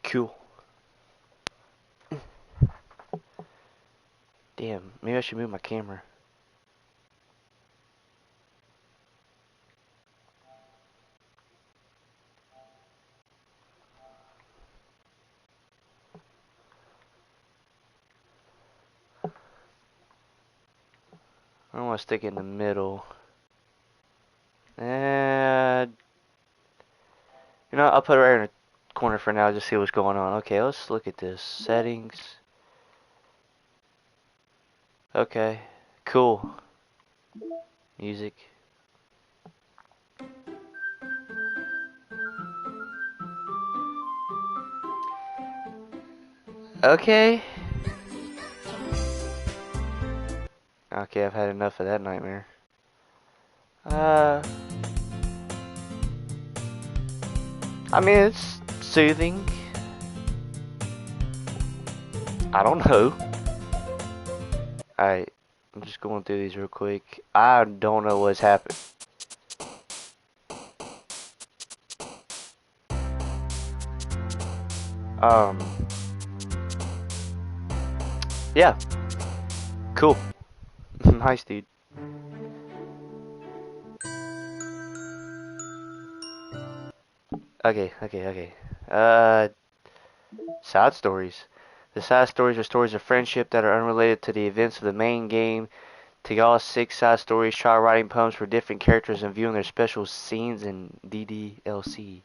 Cool. Damn, maybe I should move my camera. I don't want to stick it in the middle. And you know, I'll put it right in the corner for now, just see what's going on. Okay, let's look at this. Settings. Okay, cool. Music. Okay. Okay, I've had enough of that nightmare. I mean, it's soothing. I don't know. Alright, I'm just going through these real quick. I don't know what's happened. Yeah. Cool. Nice, dude. Okay. Side stories. The side stories are stories of friendship that are unrelated to the events of the main game. Take all 6 side stories, try writing poems for different characters and viewing their special scenes in DDLC.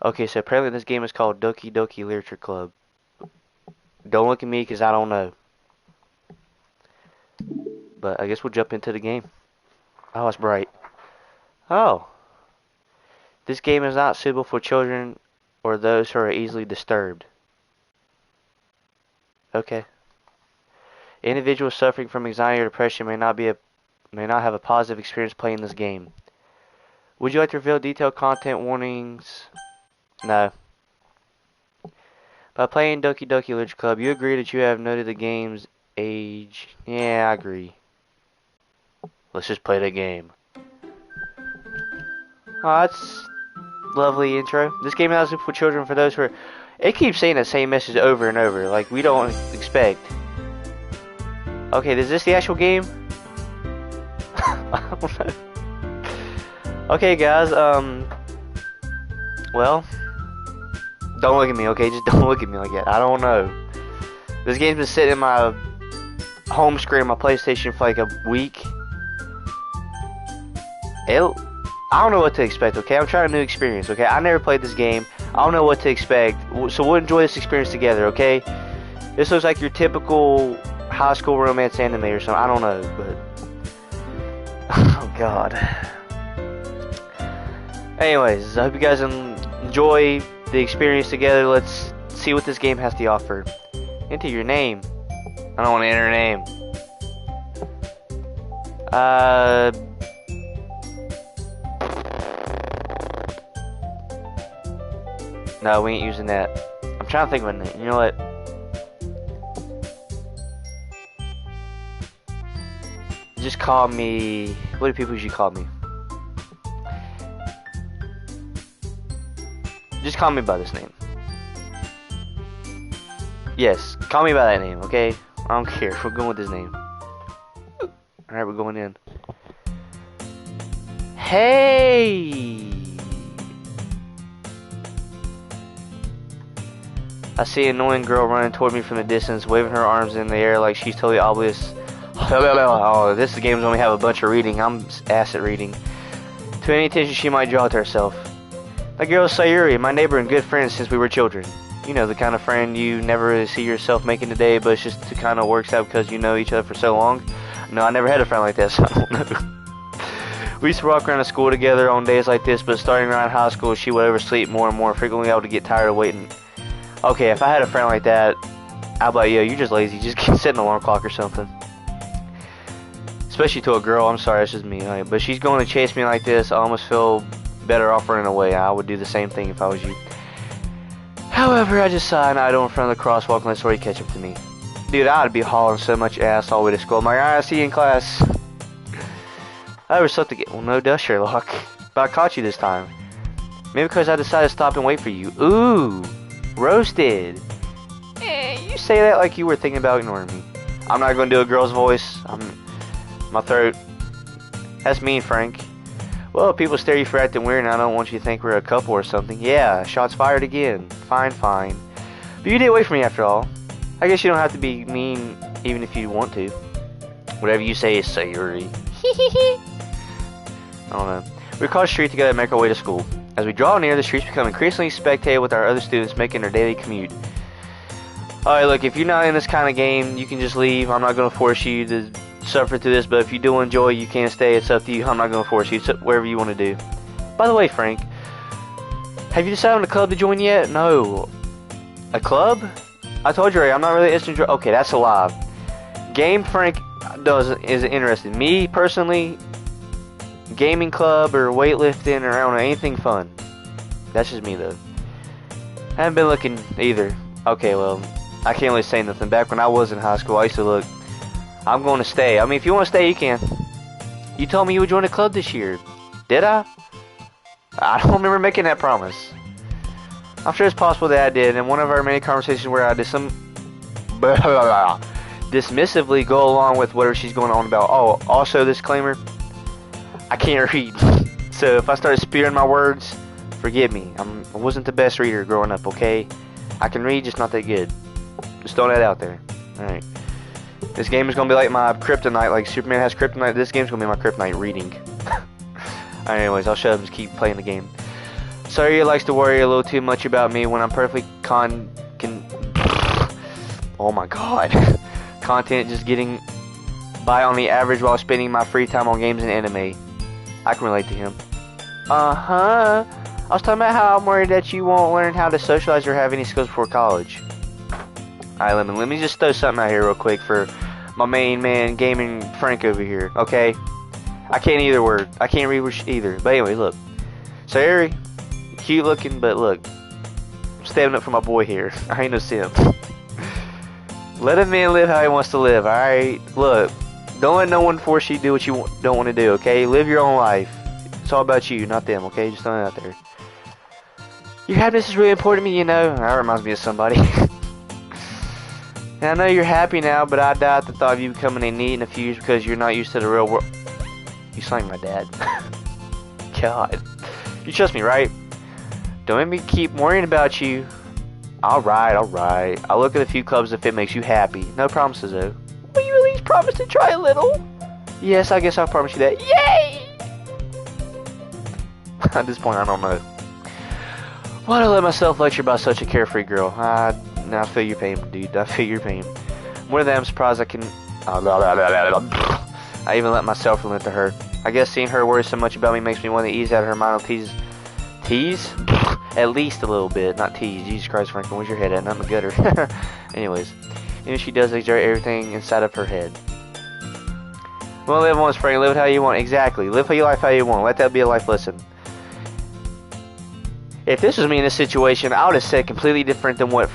Okay, so apparently this game is called Doki Doki Literature Club. Don't look at me because I don't know. But I guess we'll jump into the game. Oh, it's bright. Oh. This game is not suitable for children or those who are easily disturbed. Okay. Individuals suffering from anxiety or depression may not have a positive experience playing this game. Would you like to reveal detailed content warnings? No. By playing Doki Doki Literature Club, you agree that you have noted the game's age. Yeah, I agree. Let's just play the game. Oh, that's lovely intro. This game is for children for those who are... It keeps saying the same message over and over, like we don't expect. Okay, is this the actual game? I don't know. Okay, guys, well, don't look at me, okay? Just don't look at me like that. I don't know. This game's been sitting in my home screen on my PlayStation for like a week. I don't know what to expect, okay? I'm trying a new experience, okay? I never played this game. I don't know what to expect. So we'll enjoy this experience together, okay? This looks like your typical high school romance anime or something. I don't know, but... Oh, God. Anyways, I hope you guys enjoy the experience together. Let's see what this game has to offer. Enter your name. I don't want to enter a name. No, we ain't using that. I'm trying to think of a name. You know what? Just call me... What do people usually call me? Just call me by this name. Yes, call me by that name, okay? I don't care. We're going with this name. Alright, we're going in. Hey! I see an annoying girl running toward me from the distance, waving her arms in the air like she's totally oblivious. Oh, this game's only have a bunch of reading. I'm ass at reading. To any attention she might draw to herself. That girl is Sayuri, my neighbor and good friend since we were children. You know, the kind of friend you never really see yourself making today, but it's just kind of works out because you know each other for so long. No, I never had a friend like that, so I don't know. We used to walk around the school together on days like this, but starting around high school, she would oversleep more and more, frequently able to get tired of waiting. Okay, if I had a friend like that, I'd be like, yo, you're just lazy. Just set an alarm clock or something. Especially to a girl. I'm sorry, that's just me. Right? But she's going to chase me like this. I almost feel better off running away. I would do the same thing if I was you. However, I just saw an idol in front of the crosswalk and let Sorry catch up to me. Dude, I'd be hauling so much ass all the way to school. I'm like, alright, see you in class. I was something to get. Well, no duh, Sherlock. But I caught you this time. Maybe because I decided to stop and wait for you. Ooh. Roasted. You say that like you were thinking about ignoring me. I'm not gonna do a girl's voice. My throat. That's mean, Frank. Well, people stare you for acting weird, and I don't want you to think we're a couple or something. Yeah, shots fired again. Fine. But you did wait for me after all. I guess you don't have to be mean even if you want to. Whatever you say is savory. I don't know. We cross the street together and make our way to school. As we draw near, the streets become increasingly spectated with our other students making their daily commute. Alright, look, if you're not in this kind of game, you can just leave. I'm not going to force you to suffer through this, but if you do enjoy, you can stay. It's up to you. I'm not going to force you. It's whatever you want to do. By the way, Frank, have you decided on a club to join yet? No. A club? I told you already, I'm not really interested. Okay, that's a lie. Game Frank is interested. Me, personally, gaming club or weightlifting or I don't know, anything fun. That's just me, though. I haven't been looking either. Okay, well, I can't really say nothing. Back when I was in high school, I used to look. I'm going to stay. I mean, if you want to stay, you can. You told me you would join a club this year. Did I? I don't remember making that promise. I'm sure it's possible that I did. In one of our many conversations where I did some dismissively go along with whatever she's going on about. Oh, also disclaimer, I can't read. So if I started spewing my words, forgive me. I wasn't the best reader growing up, okay? I can read, just not that good. Just throw that out there. Alright. This game is going to be like my kryptonite, like Superman has kryptonite. This game's going to be my kryptonite reading. Alright, anyways, I'll shut up and just keep playing the game. Sorry, likes to worry a little too much about me when I'm perfectly oh my god. Content just getting by on the average while spending my free time on games and anime. I can relate to him. I was talking about how I'm worried that you won't learn how to socialize or have any skills before college. Alright, let me just throw something out here real quick for my main man, Gaming Frank over here, okay? I can't either word. I can't read either. But anyway, look. So, Harry, cute looking, but look. I'm standing up for my boy here. I ain't no simp. Let a man live how he wants to live, alright? Look, don't let no one force you to do what you don't want to do, okay? Live your own life. It's all about you, not them, okay? Just throwing it out there. Your happiness is really important to me, you know? That reminds me of somebody. And I know you're happy now, but I doubt the thought of you becoming a need in a few years because you're not used to the real world. You sound like my dad. God. You trust me, right? Don't make me keep worrying about you. Alright. I'll look at a few clubs if it makes you happy. No promises, though. Will you at least promise to try a little? Yes, I guess I'll promise you that. Yay! At this point, I don't know. Why'd I let myself lecture about such a carefree girl? I feel your pain, dude. I feel your pain. More than I'm surprised I can... I even let myself relent to her. I guess seeing her worry so much about me makes me want to ease out of her mind on tease? At least a little bit, not tease. Jesus Christ, Franklin, where's your head at? Not in the gutter. Anyways, even she does exert everything inside of her head. Well, live once, Frank. Live it how you want. Exactly. Live your life how you want. Let that be a life lesson. If this was me in this situation, I would have said completely different than what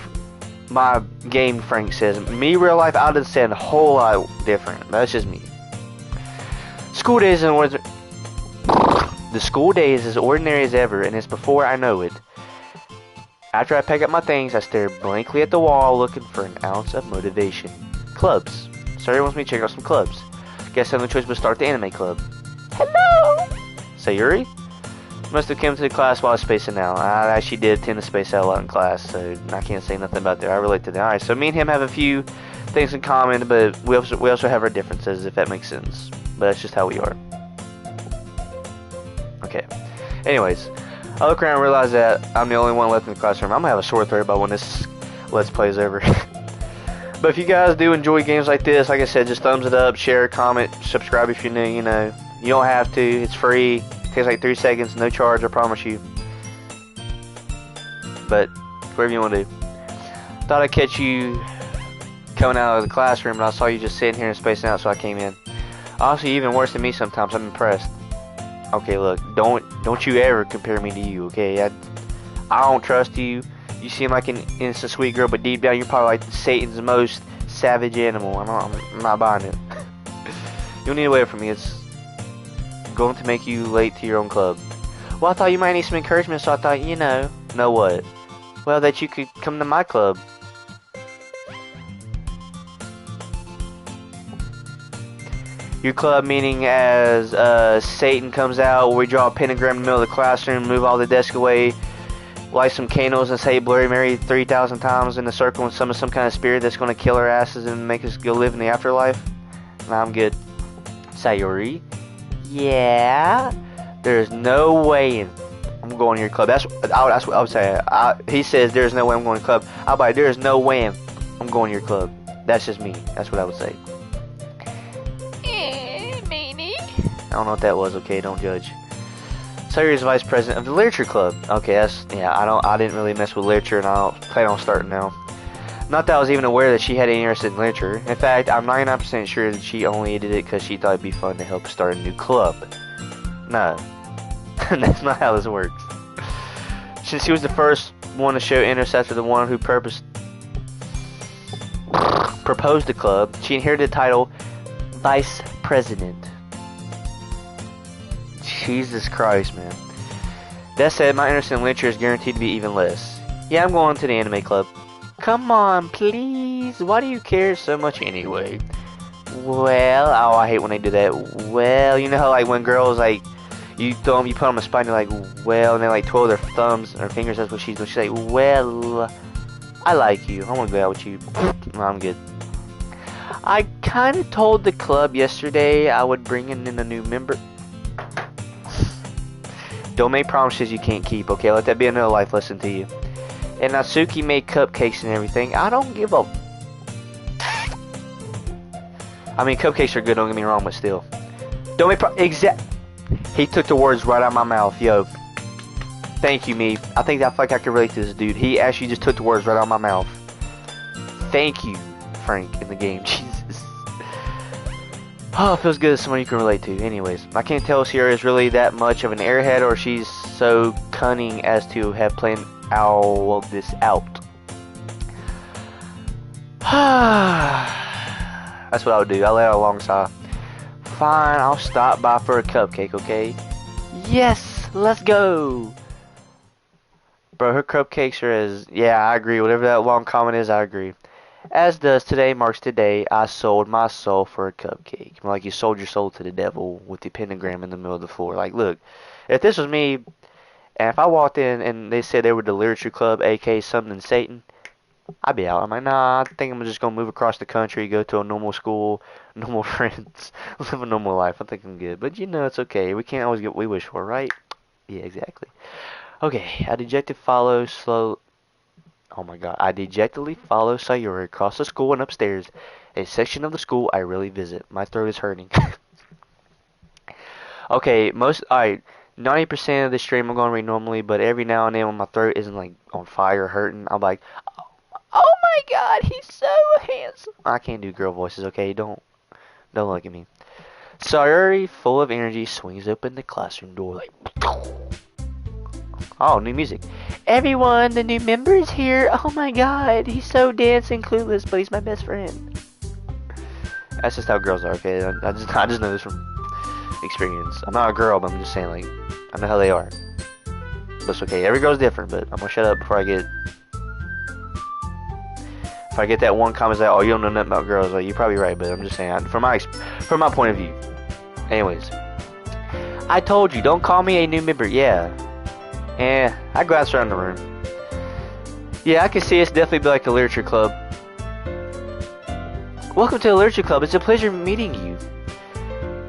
my game Frank says. Me, real life, I would have said a whole lot different. That's just me. School days and the school day is as ordinary as ever, and it's before I know it. After I pack up my things, I stare blankly at the wall, looking for an ounce of motivation. Clubs. Sorry, wants me to check out some clubs. Guess I have no choice but to start the anime club. Hello! Sayuri? Must have come to the class while I was spacing out. I actually did tend to space out a lot in class, so I can't say nothing about that. I relate to that. Alright, so me and him have a few things in common, but we also have our differences, if that makes sense. But that's just how we are. Okay. Anyways, I look around and realize that I'm the only one left in the classroom. I'm gonna have a sore throat by when this Let's Play is over. But if you guys do enjoy games like this, like I said, just thumbs it up, share, comment, subscribe if you're new, you know. You don't have to, it's free. It takes like 3 seconds, no charge, I promise you. But, whatever you want to do. Thought I'd catch you coming out of the classroom, and I saw you just sitting here and spacing out, so I came in. Honestly, even worse than me sometimes, I'm impressed. Okay, look, don't you ever compare me to you, okay? I don't trust you. You seem like an innocent, sweet girl, but deep down, you're probably like Satan's most savage animal. I'm not buying it. You don't need to wait for me. It's going to make you late to your own club. Well, I thought you might need some encouragement, so I thought, you know what? Well, that you could come to my club. Your club meaning as Satan comes out, where we draw a pentagram in the middle of the classroom, move all the desks away, light some candles, and say Bloody Mary 3,000 times in a circle and summon some kind of spirit that's going to kill our asses and make us go live in the afterlife? Nah, I'm good. Sayori? Yeah? There's no way I'm going to your club. That's what I would say. He says there's no way I'm going to your club. I'll be like, there's no way I'm going to your club. That's just me. That's what I would say. I don't know what that was. Okay, don't judge. Sayori is vice president of the literature club. Okay, I didn't really mess with literature, and I don't plan on starting now. Not that I was even aware that she had any interest in literature. In fact, I'm 99% sure that she only did it because she thought it'd be fun to help start a new club. No, that's not how this works. Since she was the first one to show interest after the one who proposed the club, she inherited the title vice president. Jesus Christ, man. That said, my interest in literature is guaranteed to be even less. Yeah, I'm going to the anime club. Come on, please. Why do you care so much anyway? Well, oh, I hate when they do that. Well, you know how like when girls like you put them on a spot and you're like, well, and they like twirl their thumbs or fingers. That's what she's doing. She's like, well, I like you. I want to go out with you. No, I'm good. I kind of told the club yesterday I would bring in a new member. Don't make promises you can't keep, okay? Let that be another life lesson to you. And Natsuki made cupcakes and everything. I don't give a... I mean, cupcakes are good, don't get me wrong, but still. Don't make He took the words right out of my mouth, yo. Thank you, me. I feel like I can relate to this dude. He actually just took the words right out of my mouth. Thank you, Frank, in the game. Jesus. Oh, it feels good as someone you can relate to. Anyways, I can't tell if Sierra is really that much of an airhead or she's so cunning as to have planned all this out. That's what I would do. I let out a long sigh. Fine, I'll stop by for a cupcake, okay? Yes, let's go. Bro, her cupcakes are as... Yeah, I agree. Whatever that long comment is, I agree. As does today marks the day I sold my soul for a cupcake. Like you sold your soul to the devil with the pentagram in the middle of the floor. Like, look, if this was me, and if I walked in and they said they were the literature club, aka something Satan, I'd be out. I'm like, nah, I think I'm just going to move across the country, go to a normal school, normal friends, live a normal life. I think I'm good. But, you know, it's okay. We can't always get what we wish for, right? Yeah, exactly. Okay, I dejected follow slow... Oh my god, I dejectedly follow Sayori across the school and upstairs, a section of the school I rarely visit. My throat is hurting. Okay, alright, 90% of the stream I'm going to read normally, but every now and then when my throat isn't like on fire or hurting, I'm like, oh my god, he's so handsome. I can't do girl voices, okay? Don't look at me. Sayori, full of energy, swings open the classroom door like... Oh, new music. Everyone, the new member is here. Oh my god, he's so dancing clueless, but he's my best friend. That's just how girls are, okay? I just know this from experience. I'm not a girl, but I'm just saying, like, I know how they are. But it's okay. Every girl's different, but I'm gonna shut up before I get... If I get that one comment like, oh, you don't know nothing about girls, like, you're probably right, but I'm just saying, from my point of view. Anyways. I told you, don't call me a new member. Yeah. I glanced around the room. Yeah, I can see it's definitely be like a literature club. Welcome to the literature club. It's a pleasure meeting you.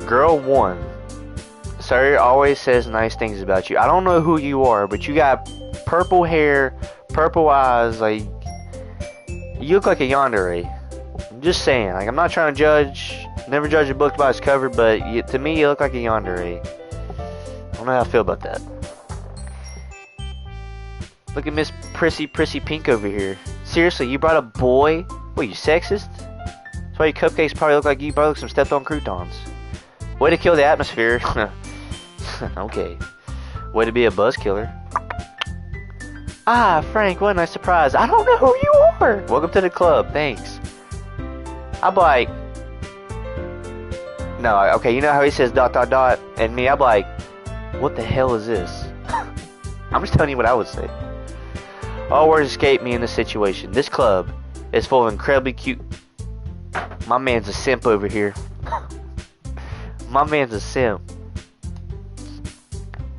Girl 1. Sir always says nice things about you. I don't know who you are, but you got purple hair, purple eyes. Like, you look like a yandere. I'm just saying. Like, I'm not trying to judge. Never judge a book by its cover, but to me, you look like a yandere. I don't know how I feel about that. Look at Miss Prissy Pink over here. Seriously, you brought a boy? What, you sexist? That's why your cupcakes probably look like you probably look some stepped on croutons. Way to kill the atmosphere. Okay. Way to be a buzz killer. Ah, Frank, what a nice surprise. I don't know who you are. Welcome to the club. Thanks. I'm like... No, okay, you know how he says ... and me, I'm like, what the hell is this? I'm just telling you what I would say. All words escape me in this situation. This club is full of incredibly cute... My man's a simp over here. My man's a simp.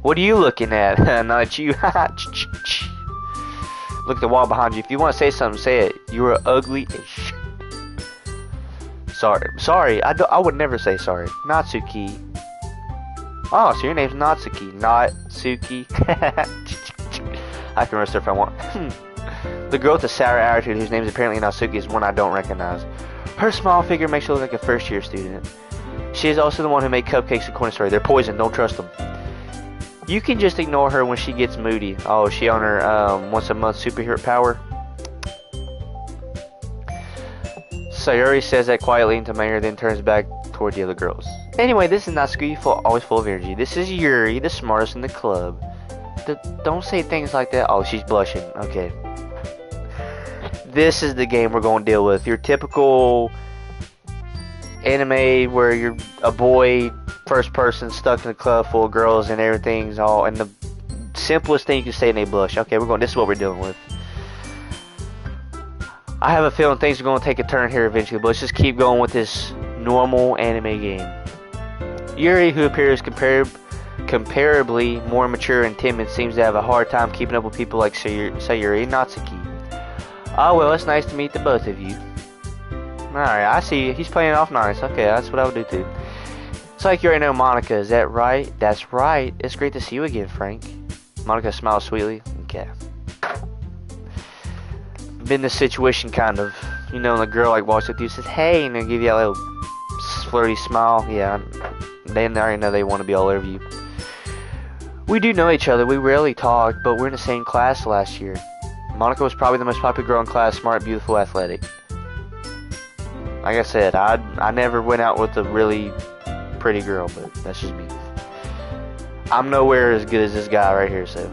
What are you looking at? Not you. Look at the wall behind you. If you want to say something, say it. You are ugly as shit. Sorry. I would never say sorry. Natsuki. Oh, so your name's Natsuki. Natsuki. I can roast her if I want. The girl with the sour attitude, whose name is apparently Natsuki, is one I don't recognize. Her small figure makes her look like a first-year student. She is also the one who made cupcakes in Corner Story. They're poison. Don't trust them. You can just ignore her when she gets moody. Oh, is she on her once a month superhero power? Sayuri says that quietly into Mayor, then turns back toward the other girls. Anyway, this is Natsuki, always full of energy. This is Yuri, the smartest in the club. Don't say things like that. Oh, she's blushing. Okay. This is the game we're going to deal with. Your typical anime where you're a boy, first person, stuck in a club full of girls and everything's all... And the simplest thing you can say and they blush. Okay, this is what we're dealing with. I have a feeling things are going to take a turn here eventually, but let's just keep going with this normal anime game. Yuri, who appears comparably more mature and timid, seems to have a hard time keeping up with people like Sayuri and Natsuki. Oh, well, it's nice to meet the both of you. Alright, I see you. He's playing it off nice. Okay, that's what I would do too. It's like you already know Monica, is that right? That's right. It's great to see you again, Frank. Monica smiles sweetly. Okay. Been in this situation kind of, you know, when a girl like walks up to you and says, hey, and they give you a little flirty smile. Yeah, they already know they want to be all over you. We do know each other. We rarely talk, but we're in the same class last year. Monica was probably the most popular girl in class, smart, beautiful, athletic. Like I said, I never went out with a really pretty girl, but that's just me. I'm nowhere as good as this guy right here, so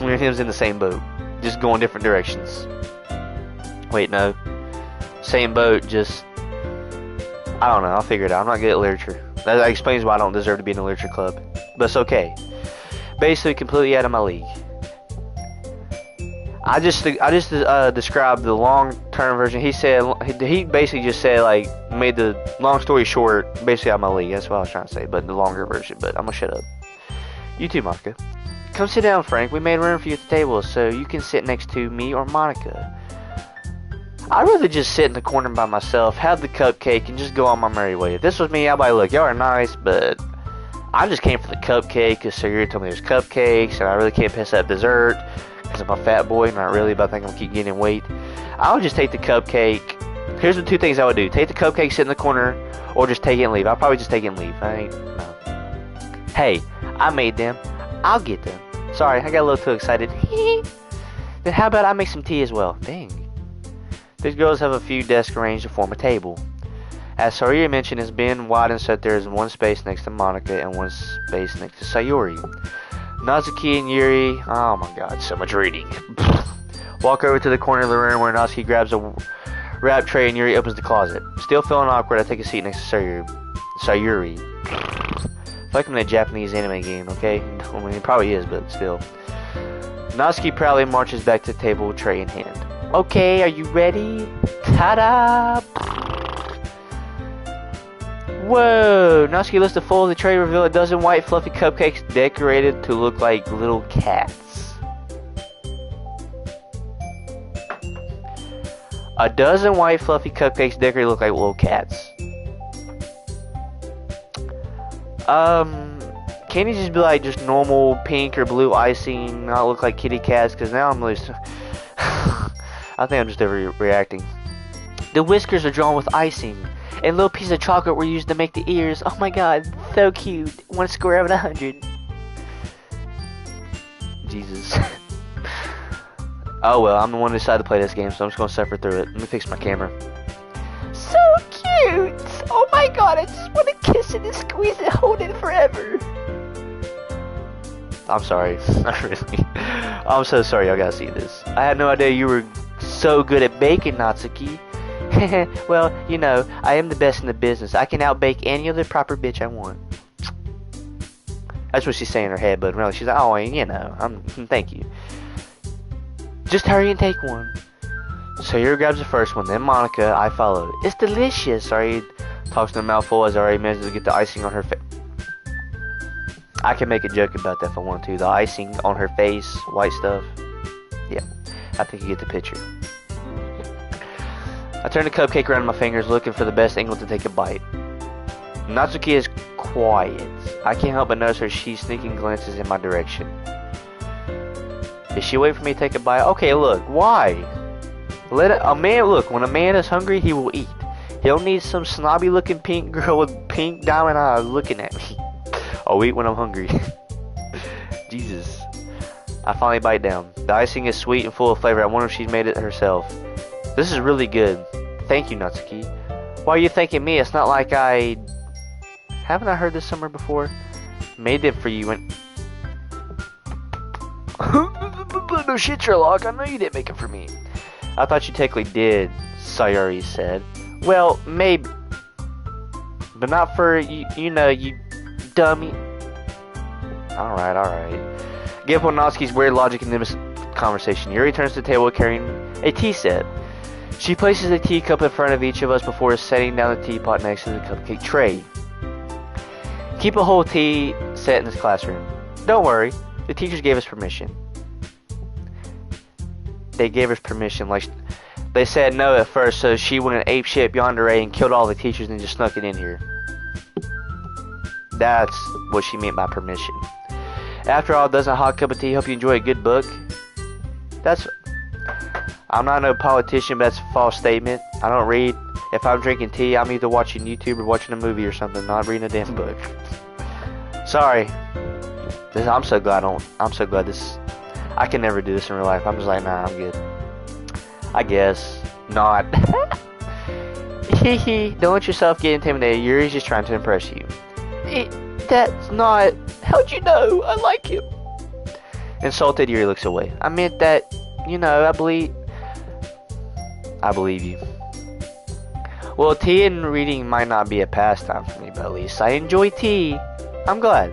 me and him's in the same boat, just going different directions. Wait, no, same boat, just I don't know. I'll figure it out. I'm not good at literature. That explains why I don't deserve to be in a literature club, but it's okay. Basically, completely out of my league. I just described the long-term version. He basically just said, like, made the long story short, basically out of my league. That's what I was trying to say, but the longer version. But I'm gonna shut up. You too, Monica. Come sit down, Frank. We made room for you at the table, so you can sit next to me or Monica. I'd rather just sit in the corner by myself, have the cupcake, and just go on my merry way. If this was me, I'd be like, look, y'all are nice, but I just came for the cupcake because Sayuri told me there's cupcakes, and I really can't pass up dessert. Because I'm a fat boy, not really, but I think I'm keep gaining weight. I would just take the cupcake. Here's the two things I would do. Take the cupcake, sit in the corner, or just take it and leave. I'll probably just take it and leave. No. Hey, I made them. I'll get them. Sorry, I got a little too excited. Then how about I make some tea as well? Dang. These girls have a few desks arranged to form a table. As Sayuri mentioned, it's been widened so that there is one space next to Monica and one space next to Sayuri. Natsuki and Yuri, oh my god, so much reading. Walk over to the corner of the room where Natsuki grabs a wrap tray and Yuri opens the closet. Still feeling awkward, I take a seat next to Sayuri. I feel like I'm in a Japanese anime game, okay? I mean, it probably is, but still. Natsuki proudly marches back to the table, tray in hand. Okay, are you ready? Ta-da! Whoa! Natsuki lifts the fold of the tray, reveal a dozen white fluffy cupcakes decorated to look like little cats. A dozen white fluffy cupcakes decorated to look like little cats. Can't you just be like just normal pink or blue icing, not look like kitty cats? Because now I'm really... I think I'm just overreacting. The whiskers are drawn with icing. And little pieces of chocolate were used to make the ears. Oh my god, so cute. 1 square out of 100. Jesus. Oh well, I'm the one who decided to play this game, so I'm just gonna suffer through it. Let me fix my camera. So cute! Oh my god, I just want to kiss it and squeeze it, hold it forever. I'm sorry. Not really. I'm so sorry y'all gotta see this. I had no idea you were so good at baking, Natsuki. Well, you know, I am the best in the business. I can outbake any other proper bitch I want. That's what she's saying in her head, but really she's like, oh, you know, thank you. Just hurry and take one. Sayuri grabs the first one, then Monica. I follow. It's delicious. Sorry, talks to a mouthful as I already managed to get the icing on her face. I can make a joke about that if I want to. The icing on her face, white stuff. Yeah, I think you get the picture. I turn the cupcake around in my fingers, looking for the best angle to take a bite. Natsuki is quiet. I can't help but notice her sneaking glances in my direction. Is she waiting for me to take a bite? Okay, look, why? When a man is hungry, he will eat. He don't need some snobby looking pink girl with pink diamond eyes looking at me. I'll eat when I'm hungry. Jesus. I finally bite down. The icing is sweet and full of flavor. I wonder if she's made it herself. This is really good. Thank you, Natsuki. Why are you thanking me? It's not like haven't I heard this somewhere before? Made them for you and... No shit, Sherlock. I know you didn't make it for me. I thought you technically did, Sayuri said. Well, maybe. But not for you, you dummy. Alright. Give up on Natsuki's weird logic in this conversation. Yuri turns to the table carrying a tea set. She places a teacup in front of each of us before setting down the teapot next to the cupcake tray. Keep a whole tea set in this classroom. Don't worry, the teachers gave us permission. They gave us permission, like they said no at first, so she went an ape shit yandere and killed all the teachers and just snuck it in here. That's what she meant by permission. After all, doesn't a hot cup of tea help you enjoy a good book? I'm not no politician, but that's a false statement. I don't read. If I'm drinking tea, I'm either watching YouTube or watching a movie or something, not reading a damn book. Sorry. I'm so glad this... I can never do this in real life. I'm just like, nah, I'm good. I guess. Not. Hee don't let yourself get intimidated. Yuri's just trying to impress you. That's not... How'd you know? I like him. Insulted, Yuri looks away. I meant that, I believe you. Well, tea and reading might not be a pastime for me, but at least I enjoy tea. I'm glad.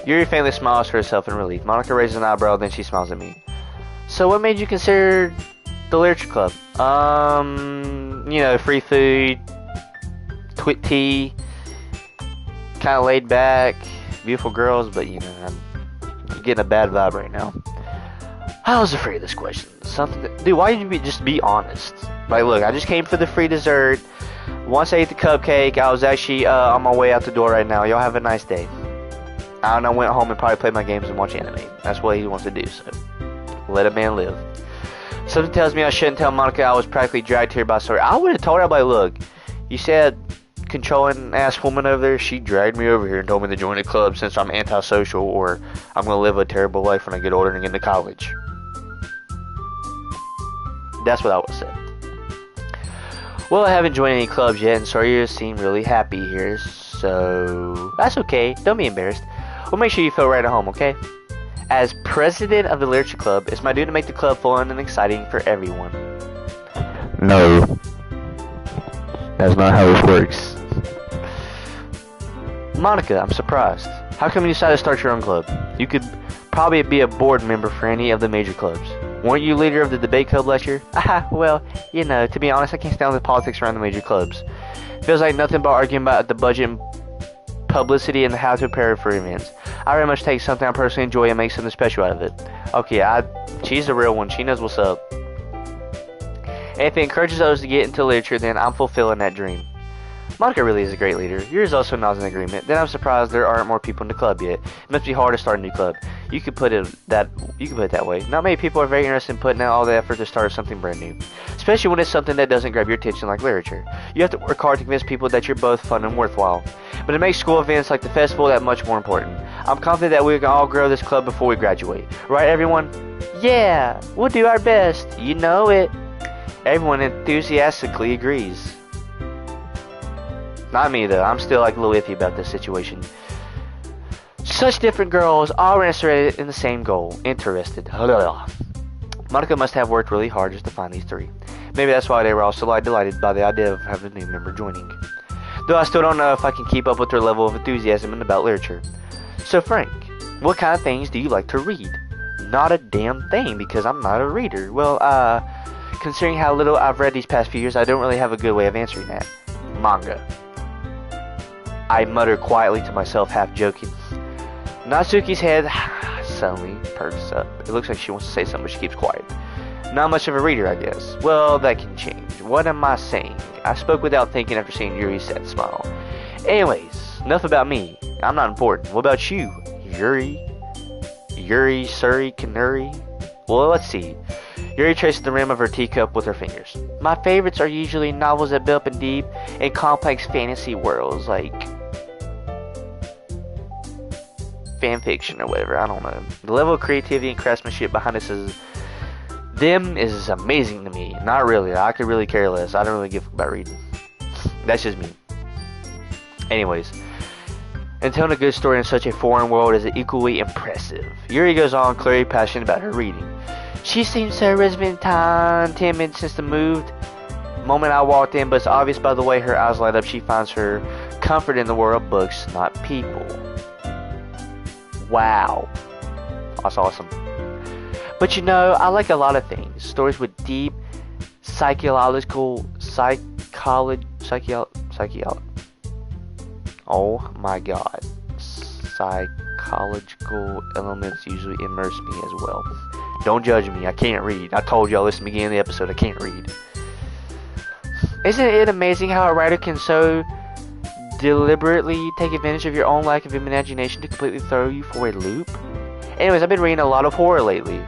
Yuri faintly smiles for herself in relief. Monica raises an eyebrow, then she smiles at me. So what made you consider the literature club? Free food, tea, kind of laid back, beautiful girls, but I'm getting a bad vibe right now. I was afraid of this question. Dude, why did you just be honest? Like, look, I just came for the free dessert. Once I ate the cupcake, I was actually on my way out the door right now. Y'all have a nice day. I went home and probably played my games and watch anime. That's what he wants to do, so let a man live. Something tells me I shouldn't tell Monica I was practically dragged here by Sayuri. I would have told her, like, look, you said controlling ass woman over there, she dragged me over here and told me to join the club since I'm antisocial or I'm going to live a terrible life when I get older and get into college. That's what I would have said. Well, I haven't joined any clubs yet, and Sayuri seemed really happy here, so that's okay. Don't be embarrassed. We'll make sure you feel right at home, okay? As president of the literature club, it's my duty to make the club fun and exciting for everyone. No. That's not how it works. Monica, I'm surprised. How come you decided to start your own club? You could probably be a board member for any of the major clubs. Weren't you leader of the debate club last year? Well, to be honest, I can't stand the politics around the major clubs. Feels like nothing but arguing about the budget and publicity and how to prepare for events. I very much take something I personally enjoy and make something special out of it. Okay, she's the real one. She knows what's up. And if it encourages others to get into literature, then I'm fulfilling that dream. Monica really is a great leader. Yours also nods in agreement. Then I'm surprised there aren't more people in the club yet. It must be hard to start a new club. You could put it that way. Not many people are very interested in putting out all the effort to start something brand new. Especially when it's something that doesn't grab your attention like literature. You have to work hard to convince people that you're both fun and worthwhile. But it makes school events like the festival that much more important. I'm confident that we can all grow this club before we graduate. Right, everyone? Yeah, we'll do our best. You know it. Everyone enthusiastically agrees. Not me, though. I'm still a little iffy about this situation. Such different girls, all interested in the same goal. Interested. Monica must have worked really hard just to find these three. Maybe that's why they were all so delighted by the idea of having a new member joining. Though I still don't know if I can keep up with their level of enthusiasm about literature. So, Frank, what kind of things do you like to read? Not a damn thing, because I'm not a reader. Well, considering how little I've read these past few years, I don't really have a good way of answering that. Manga. I mutter quietly to myself, half joking. Natsuki's head suddenly perks up. It looks like she wants to say something, but she keeps quiet. Not much of a reader, I guess. Well, that can change. What am I saying? I spoke without thinking after seeing Yuri's sad smile. Anyways, enough about me. I'm not important. What about you, Yuri? Yuri, Suri, Kanuri? Well, let's see. Yuri traces the rim of her teacup with her fingers. My favorites are usually novels that build up in deep and complex fantasy worlds, like fan fiction or whatever. I don't know. The level of creativity and craftsmanship behind this is amazing to me. Not really. I could really care less. I don't really give about reading. That's just me. Anyways, and telling a good story in such a foreign world is equally impressive. Yuri goes on, clearly passionate about her reading. She seems so reserved time 10 minutes since the moment I walked in, but it's obvious by the way her eyes light up she finds her comfort in the world of books, not people. Wow. That's awesome. But you know, I like a lot of things. Stories with deep oh my god. Psychological elements usually immerse me as well. Don't judge me, I can't read. I told y'all this at the beginning of the episode, I can't read. Isn't it amazing how a writer can so deliberately take advantage of your own lack of imagination to completely throw you for a loop? Anyways, I've been reading a lot of horror lately.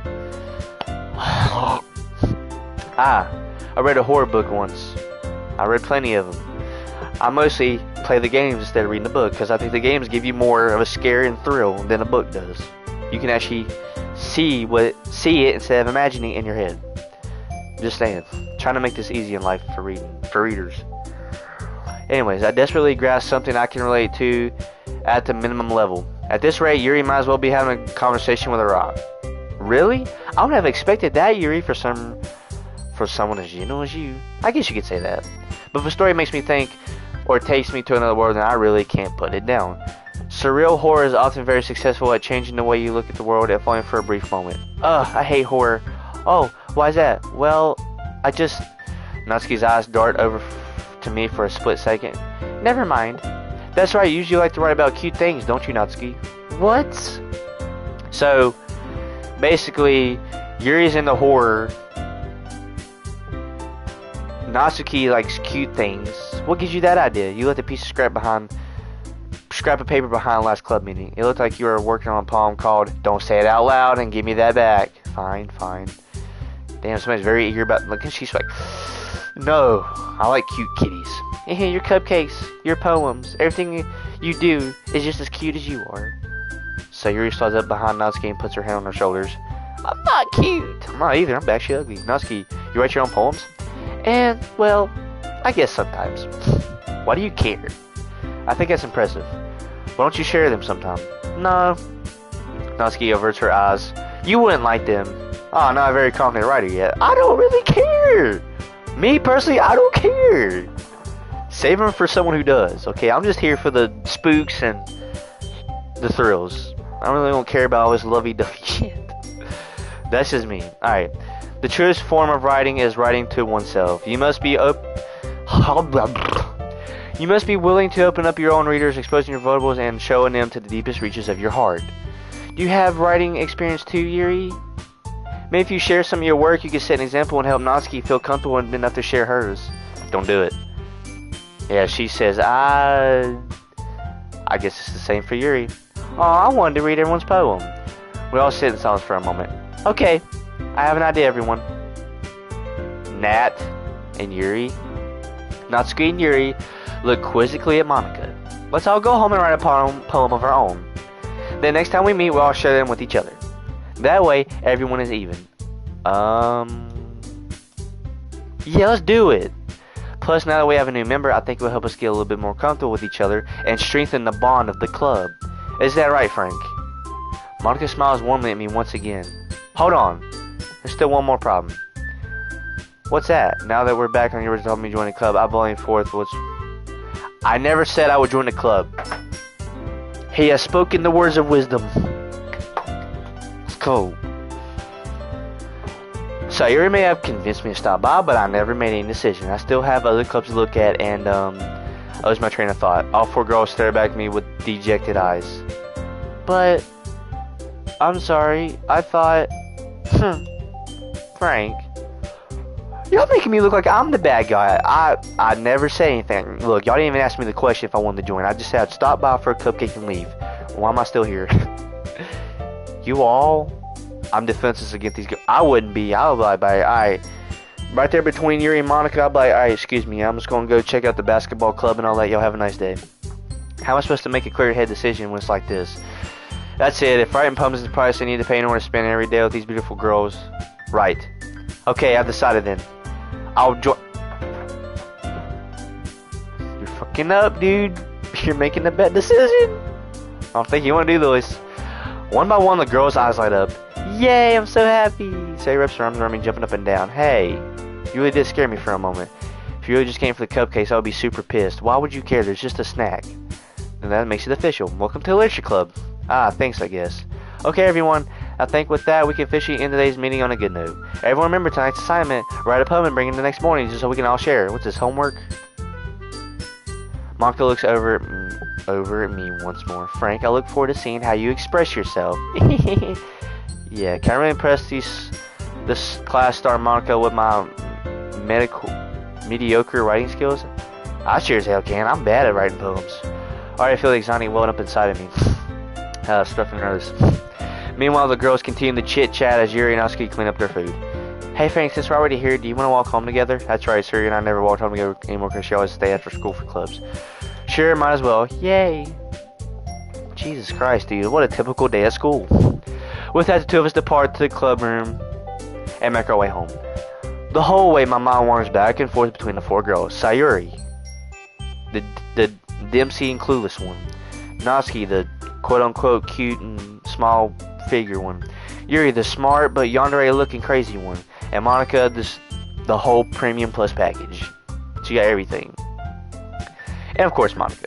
I read a horror book once. I read plenty of them. I mostly play the games instead of reading the book, because I think the games give you more of a scare and thrill than a book does. You can actually see it instead of imagining it in your head. Just saying. Trying to make this easy in life for readers. Anyways, I desperately grasp something I can relate to at the minimum level. At this rate, Yuri might as well be having a conversation with a rock. Really? I wouldn't have expected that, Yuri, for someone as gentle as you. I guess you could say that. But if a story makes me think or takes me to another world, then I really can't put it down. Surreal horror is often very successful at changing the way you look at the world, if only for a brief moment. I hate horror. Oh, why is that? Well, Natsuki's eyes dart over to me for a split second. Never mind. That's right, you usually like to write about cute things, don't you, Natsuki? What? So, basically, Yuri's into horror. Natsuki likes cute things. What gives you that idea? You left a piece of scrap of paper behind last club meeting. It looked like you were working on a poem called Don't Say It Out Loud and Give Me That Back. Fine. Damn, somebody's very eager about looking. She's like, no, I like cute kitties. Your cupcakes, your poems, everything you do is just as cute as you are. So Yuri slides up behind Natsuki and puts her hand on her shoulders. I'm not cute. I'm not either. I'm actually ugly. Natsuki, you write your own poems? And, well, I guess sometimes. Why do you care? I think that's impressive. Why don't you share them sometime? No. Natsuki averts her eyes. You wouldn't like them. Oh, I'm not a very confident writer yet. I don't really care. Me, personally, I don't care. Save them for someone who does, okay? I'm just here for the spooks and the thrills. I really don't care about all this lovey-dovey shit. That's just me. Alright. The truest form of writing is writing to oneself. You must be willing to open up your own readers, exposing your vulnerabilities and showing them to the deepest reaches of your heart. Do you have writing experience too, Yuri? Maybe if you share some of your work, you can set an example and help Natsuki feel comfortable enough to share hers. Don't do it. Yeah, she says, I guess it's the same for Yuri. Oh, I wanted to read everyone's poem. We all sit in silence for a moment. Okay, I have an idea, everyone. Nat and Yuri, Natsuki and Yuri look quizzically at Monica. Let's all go home and write a poem of our own. Then next time we meet, we'll all share them with each other. That way, everyone is even. Yeah, let's do it. Plus, now that we have a new member, I think it will help us get a little bit more comfortable with each other and strengthen the bond of the club. Is that right, Frank? Monica smiles warmly at me once again. Hold on. There's still one more problem. What's that? Now that we're back on yours helping me join the club, I blame forth what's... I never said I would join the club. He has spoken the words of wisdom. Let's go. Sayuri may have convinced me to stop by, but I never made any decision. I still have other clubs to look at, and I lose my train of thought. All 4 girls stare back at me with dejected eyes. But I'm sorry. I thought, Frank, y'all making me look like I'm the bad guy. I never say anything. Look, y'all didn't even ask me the question if I wanted to join. I just said I'd stop by for a cupcake and leave. Why am I still here? You all, I'm defenseless against these girls. I wouldn't be. I would be like, alright, right there between Yuri and Monica, I'd be like, alright, excuse me, I'm just gonna go check out the basketball club and I'll let y'all have a nice day. How am I supposed to make a clear head decision when it's like this? That's it. If writing poems is the price I need to pay in order to spend every day with these beautiful girls, right? Okay, I've decided then. I'll join. You're fucking up, dude. You're making a bad decision. I don't think you want to do this. One by one, the girls' eyes light up. Yay, I'm so happy. Say wraps her arms around me, jumping up and down. Hey, you really did scare me for a moment. If you really just came for the cupcakes, I would be super pissed. Why would you care? There's just a snack. And that makes it official. Welcome to the Literature Club. Ah, thanks, I guess. Okay, everyone. I think with that, we can officially end today's meeting on a good note. Everyone remember tonight's assignment. Write a poem and bring it the next morning just so we can all share. What's this, homework? Monica looks over at me once more. Frank, I look forward to seeing how you express yourself. Yeah, can I really impress this class star Monica with my mediocre writing skills? I sure as hell can. I'm bad at writing poems. Alright, I feel the anxiety welling up inside of me. Stuffing nose. Meanwhile, the girls continue to chit-chat as Yuri and Oski clean up their food. Hey Frank, since we're already here, do you want to walk home together? That's right, Suri and I never walked home together anymore because she always stay after school for clubs. Sure, might as well. Yay! Jesus Christ, dude, what a typical day at school. With that, the 2 of us depart to the club room and make our way home. The whole way, my mind wanders back and forth between the 4 girls. Sayuri, the Dempsey and clueless one. Noski, the quote-unquote cute and small figure one. Yuri, the smart but yandere looking crazy one. And Monica, the whole premium plus package. She got everything. And of course, Monica.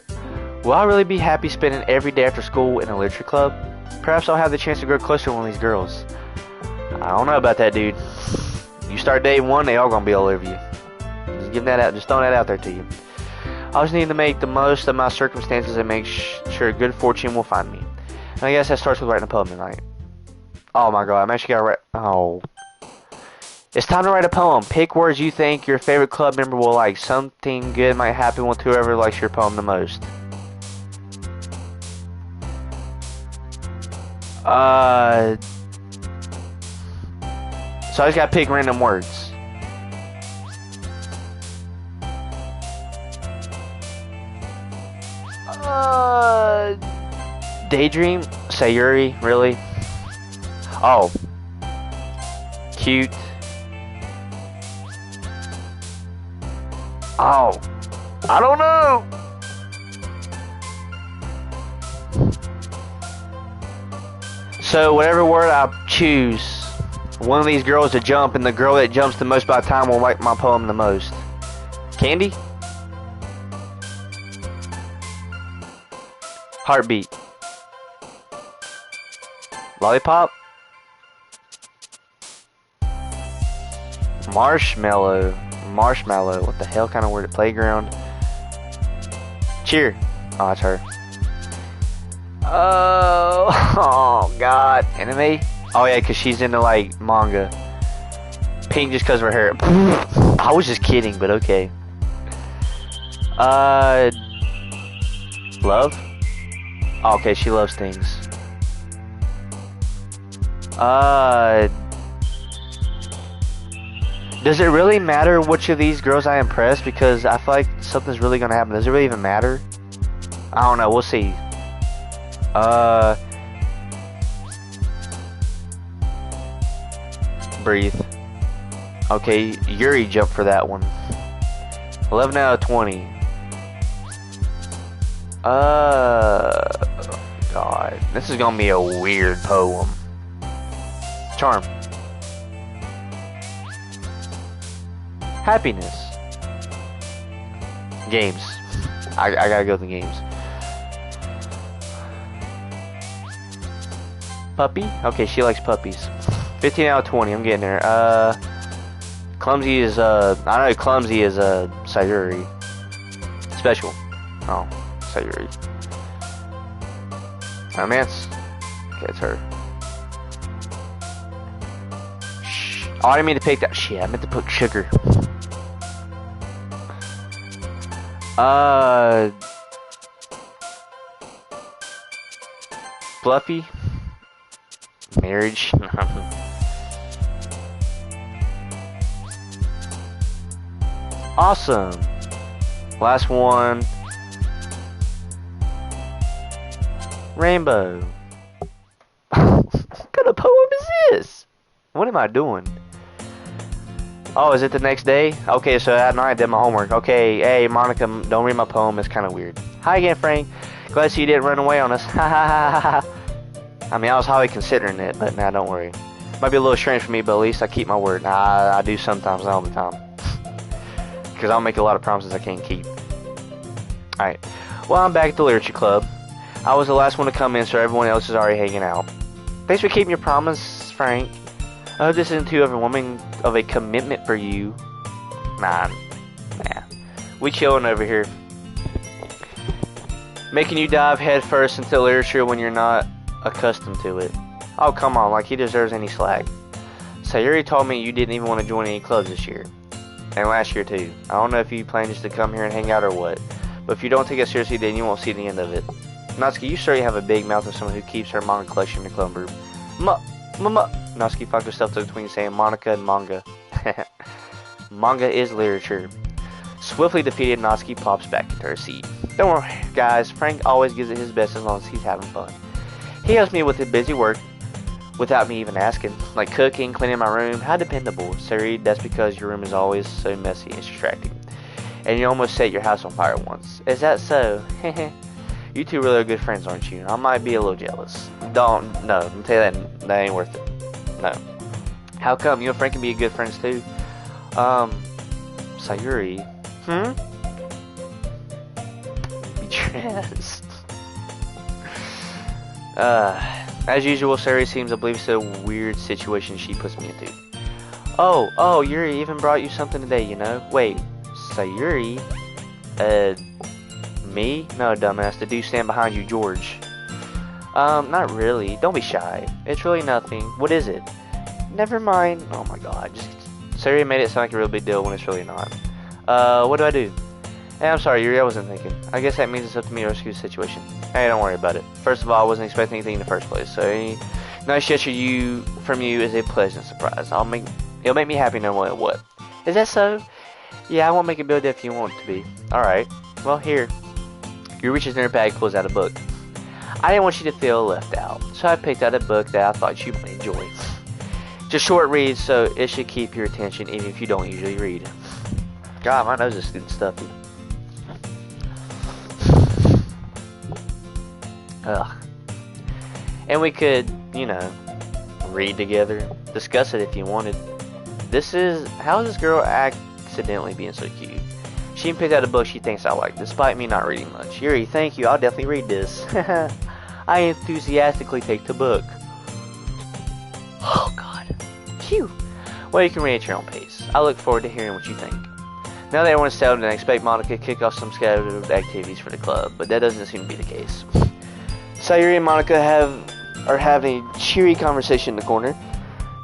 Will I really be happy spending every day after school in a literature club? Perhaps I'll have the chance to grow closer to one of these girls. I don't know about that, dude. You start dating one, they all gonna be all over you. Just giving that out, just throwing that out there to you. I just need to make the most of my circumstances and make sure good fortune will find me. And I guess that starts with writing a poem tonight. Oh my god, I'm actually gotta write. Oh. It's time to write a poem. Pick words you think your favorite club member will like. Something good might happen with whoever likes your poem the most. So I just gotta pick random words. Daydream? Sayuri? Really? Oh. Cute. Oh. I don't know. So whatever word I choose, one of these girls to jump, and the girl that jumps the most by time will like my poem the most. Candy? Heartbeat. Lollipop? Marshmallow. Marshmallow. What the hell kind of word? Playground. Cheer. Oh, that's her. Oh god. Anime? Oh yeah, because she's into like manga. Pink just because of her hair. I was just kidding, but okay. Love? Oh, okay, she loves things. Does it really matter which of these girls I impress? Because I feel like something's really gonna happen. Does it really even matter? I don't know, we'll see. Breathe. Okay, Yuri jumped for that one. 11 out of 20. God. This is gonna be a weird poem. Charm. Happiness. Games. I gotta go with the games. Puppy? Okay, she likes puppies. 15 out of 20, I'm getting there. Clumsy is, I know Clumsy is, Sayuri. Special. Oh, Sayuri. Romance. Okay, it's her. Shh. Oh, I didn't mean to pick that. Shit, I meant to put sugar. Fluffy. Marriage. Awesome. Last one. Rainbow. What kind of poem is this? What am I doing? Oh, is it the next day? Okay, so that night I did my homework. Okay, hey, Monica, don't read my poem. It's kind of weird. Hi again, Frank. Glad to see you didn't run away on us. Ha ha ha ha. I mean, I was highly considering it, but nah, don't worry. Might be a little strange for me, but at least I keep my word. Nah, I do sometimes, not all the time. Because I'll make a lot of promises I can't keep. Alright. Well, I'm back at the Literature Club. I was the last one to come in, so everyone else is already hanging out. Thanks for keeping your promise, Frank. I hope this isn't too overwhelming of a commitment for you. Nah. We chilling over here. Making you dive head first into literature when you're not accustomed to it. Oh, come on, like he deserves any slack. Sayuri told me you didn't even want to join any clubs this year. And last year too. I don't know if you plan just to come here and hang out or what. But if you don't take it seriously, then you won't see the end of it. Natsuki, you certainly have a big mouth of someone who keeps her manga collection in the club room. Natsuki found herself between saying Monica and manga. Manga is literature. Swiftly defeated, Natsuki pops back into her seat. Don't worry, guys. Frank always gives it his best as long as he's having fun. He helps me with his busy work without me even asking. Like cooking, cleaning my room. How dependable. Sorry, that's because your room is always so messy and distracting. And you almost set your house on fire once. Is that so? You two really are good friends, aren't you? I might be a little jealous. No, let me tell you that ain't worth it. No. How come? You and Frank can be good friends too? Sayuri. Betrayed. As usual, Sayuri seems oblivious to the weird situation she puts me into. Oh, Yuri even brought you something today, you know? Wait, Sayuri? Me? No, dumbass, the dude stand behind you, George. Not really. Don't be shy. It's really nothing. What is it? Never mind. Oh my god. Sayuri made it sound like a real big deal when it's really not. What do I do? Hey, I'm sorry, Yuri, I wasn't thinking. I guess that means it's up to me to rescue the situation. Hey, don't worry about it. First of all, I wasn't expecting anything in the first place, so any nice gesture from you is a pleasant surprise. It'll make me happy no matter what. Is that so? Yeah, I won't make a bill if you want it to be. Alright. Well, here. Yuri reaches in her bag, pulls out a book. I didn't want you to feel left out, so I picked out a book that I thought you might enjoy. Just short reads, so it should keep your attention even if you don't usually read. God, my nose is getting stuffy. Ugh. And we could, read together. Discuss it if you wanted. How is this girl accidentally being so cute? She picked out a book she thinks I like, despite me not reading much. Yuri, thank you, I'll definitely read this. I enthusiastically take the book. Oh god. Phew. Well, you can read at your own pace. I look forward to hearing what you think. Now that everyone's settled, I expect Monica to kick off some scheduled activities for the club, but that doesn't seem to be the case. Sayuri and Monica are having a cheery conversation in the corner.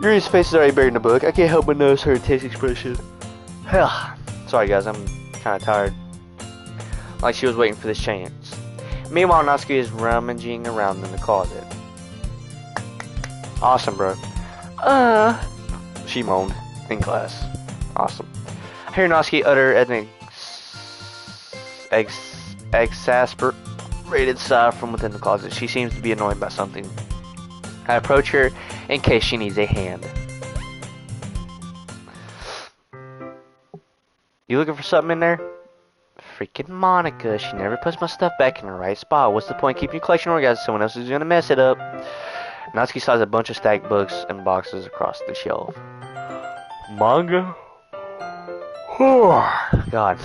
Yuri's face is already buried in the book. I can't help but notice her intense expression. Sorry guys, I'm kind of tired. Like she was waiting for this chance. Meanwhile, Natsuki is rummaging around in the closet. Awesome, bro. She moaned in class. Awesome. I hear Natsuki utter an exasperated sigh from within the closet. She seems to be annoyed by something. I approach her in case she needs a hand. You looking for something in there? Freaking Monica, she never puts my stuff back in the right spot. What's the point keeping your collection organized? Someone else is gonna mess it up. Natsuki saws a bunch of stacked books and boxes across the shelf. Manga? God.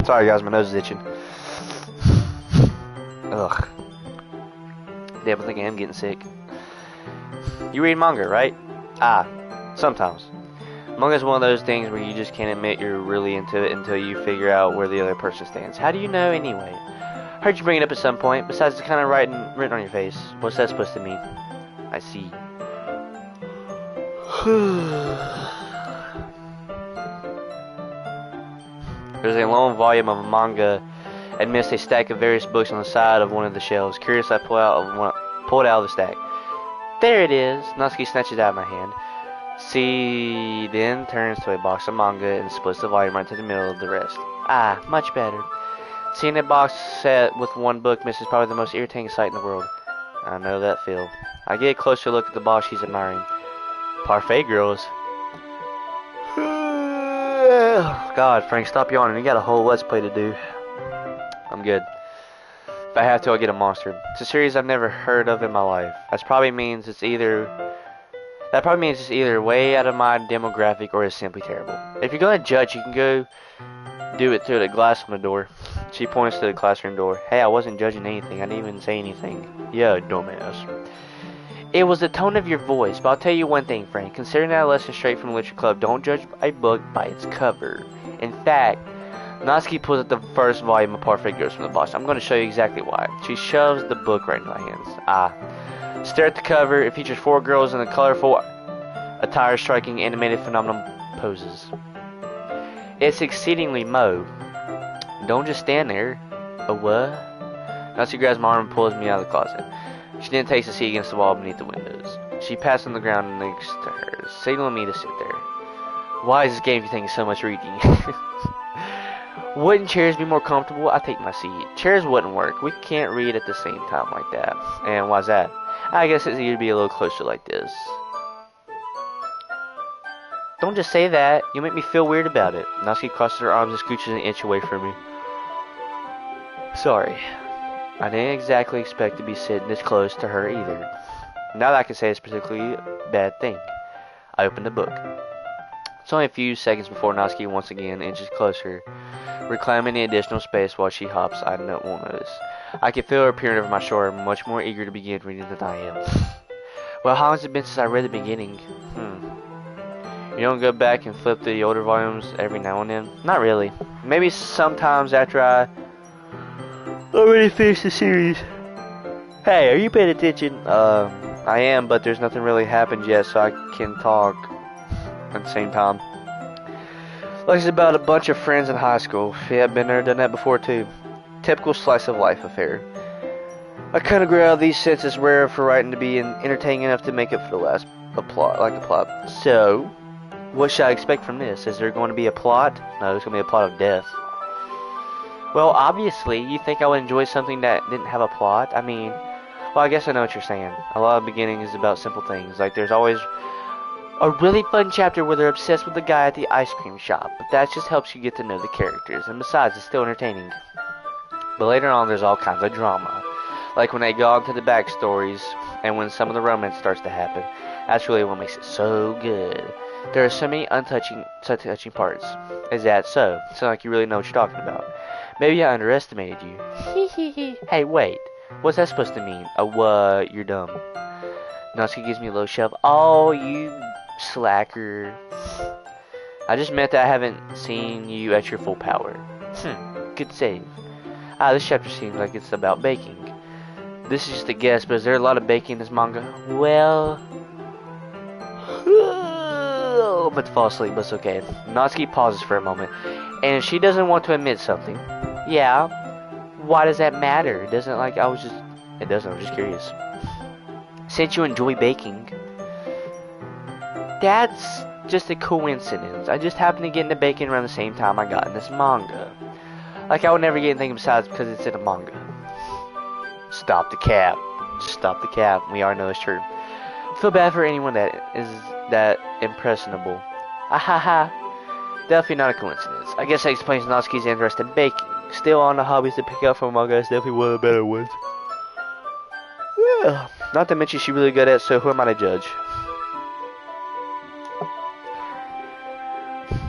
Sorry guys, my nose is itching. Ugh. Damn, I think I am getting sick. You read manga, right? Ah, sometimes. Manga is one of those things where you just can't admit you're really into it until you figure out where the other person stands. How do you know anyway? Heard you bring it up at some point, besides the kind of written on your face. What's that supposed to mean? I see. There's a long volume of manga amidst a stack of various books on the side of one of the shelves. Curious, I pulled it out of the stack. There it is. Natsuki snatches it out of my hand. She then turns to a box of manga and splits the volume right to the middle of the rest. Ah, much better. Seeing a box set with one book missed is probably the most irritating sight in the world. I know that feel. I get a closer look at the box she's admiring. Parfait girls. God, Frank, stop yawning. You got a whole Let's Play to do. I'm good. If I have to, I'll get a monster. It's a series I've never heard of in my life. That probably means it's either way out of my demographic or it's simply terrible. If you're gonna judge, you can go do it through the glass on the door. She points to the classroom door. Hey, I wasn't judging anything. I didn't even say anything. Yeah, dumbass. It was the tone of your voice, but I'll tell you one thing, Frank. Considering that lesson straight from the Literature Club, don't judge a book by its cover. In fact, Natsuki pulls up the first volume of Parfait Girls from the box. I'm going to show you exactly why. She shoves the book right into my hands. Stare at the cover. It features 4 girls in a colorful attire striking animated phenomenal poses. It's exceedingly mo. Don't just stand there. A what? Natsuki grabs my arm and pulls me out of the closet. She then takes a seat against the wall beneath the windows. She passes on the ground next to her, signaling me to sit there. Why is this game taking so much reading? Wouldn't chairs be more comfortable? I take my seat. Chairs wouldn't work. We can't read at the same time like that. And why's that? I guess it's easier to be a little closer like this. Don't just say that. You make me feel weird about it. Natsuki crosses her arms and scooches an inch away from me. Sorry. I didn't exactly expect to be sitting this close to her either. Now that I can say it's a particularly bad thing. I opened the book. It's only a few seconds before Natsuki once again inches closer, reclaiming the additional space while she hops. I won't notice. I can feel her peering over my shoulder, much more eager to begin reading than I am. Well, how long has it been since I read the beginning? You don't go back and flip the older volumes every now and then? Not really. Maybe sometimes after I already finished the series. Hey, are you paying attention? I am, but there's nothing really happened yet, so I can talk at the same time. Like it's about a bunch of friends in high school. Yeah, I've been there, done that before too. Typical slice of life affair. I kind of grew out of these since it's rare for writing to be entertaining enough to make up for the last plot. So, what should I expect from this? Is there going to be a plot? No, it's going to be a plot of death. Well, obviously, you think I would enjoy something that didn't have a plot? I mean, well, I guess I know what you're saying. A lot of beginning is about simple things. Like, there's always a really fun chapter where they're obsessed with the guy at the ice cream shop. But that just helps you get to know the characters. And besides, it's still entertaining. But later on, there's all kinds of drama. Like when they go on to the backstories, and when some of the romance starts to happen. That's really what makes it so good. There are so many touching parts. Is that so? Sounds like you really know what you're talking about. Maybe I underestimated you. Hey, wait. What's that supposed to mean? What? You're dumb. Natsuki gives me a low shove. Oh, you slacker. I just meant that I haven't seen you at your full power. Good save. This chapter seems like it's about baking. This is just a guess, but is there a lot of baking in this manga? Well, I'm about to fall asleep, but it's okay. Natsuki pauses for a moment, and if she doesn't want to admit something, yeah, why does that matter? It doesn't, like, I'm just curious. Since you enjoy baking, that's just a coincidence. I just happened to get into baking around the same time I got in this manga. Like, I would never get anything besides because it's in a manga. Stop the cap. Just stop the cap. We already know it's true. Feel bad for anyone that is that impressionable. Ahaha. Definitely not a coincidence. I guess that explains Natsuki's interest in baking. Still on the hobbies to pick up from manga is definitely one of the better ones. Yeah. Not to mention she's really good at, so who am I to judge?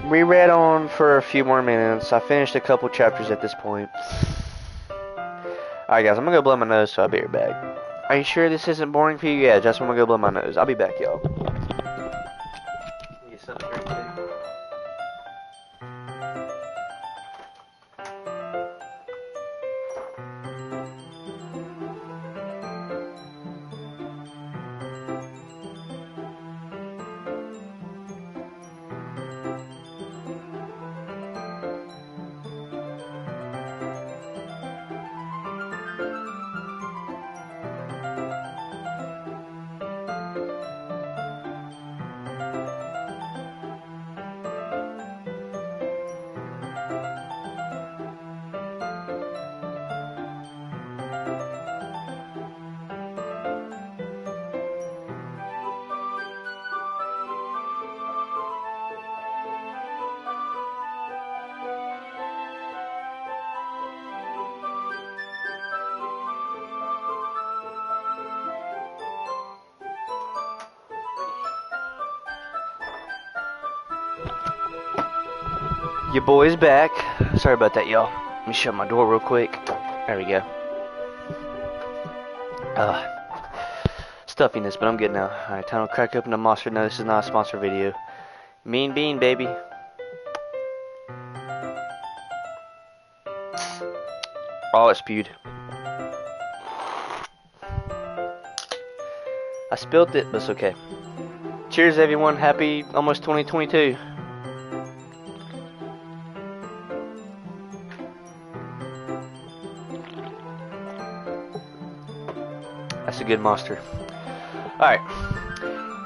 We read on for a few more minutes. I finished a couple chapters at this point. Alright guys, I'm gonna go blow my nose, so I'll be right back. Are you sure this isn't boring for you? Yeah, just want to go blow my nose. I'll be back, y'all. Get something to drink too. Your boy's back. Sorry about that, y'all. Let me shut my door real quick. There we go. Stuffiness, but I'm good now. Alright, time to crack open the monster. No, this is not a sponsor video. Mean Bean, baby. Oh, it spewed. I spilled it, but it's okay. Cheers, everyone. Happy almost 2022. That's a good monster. Alright.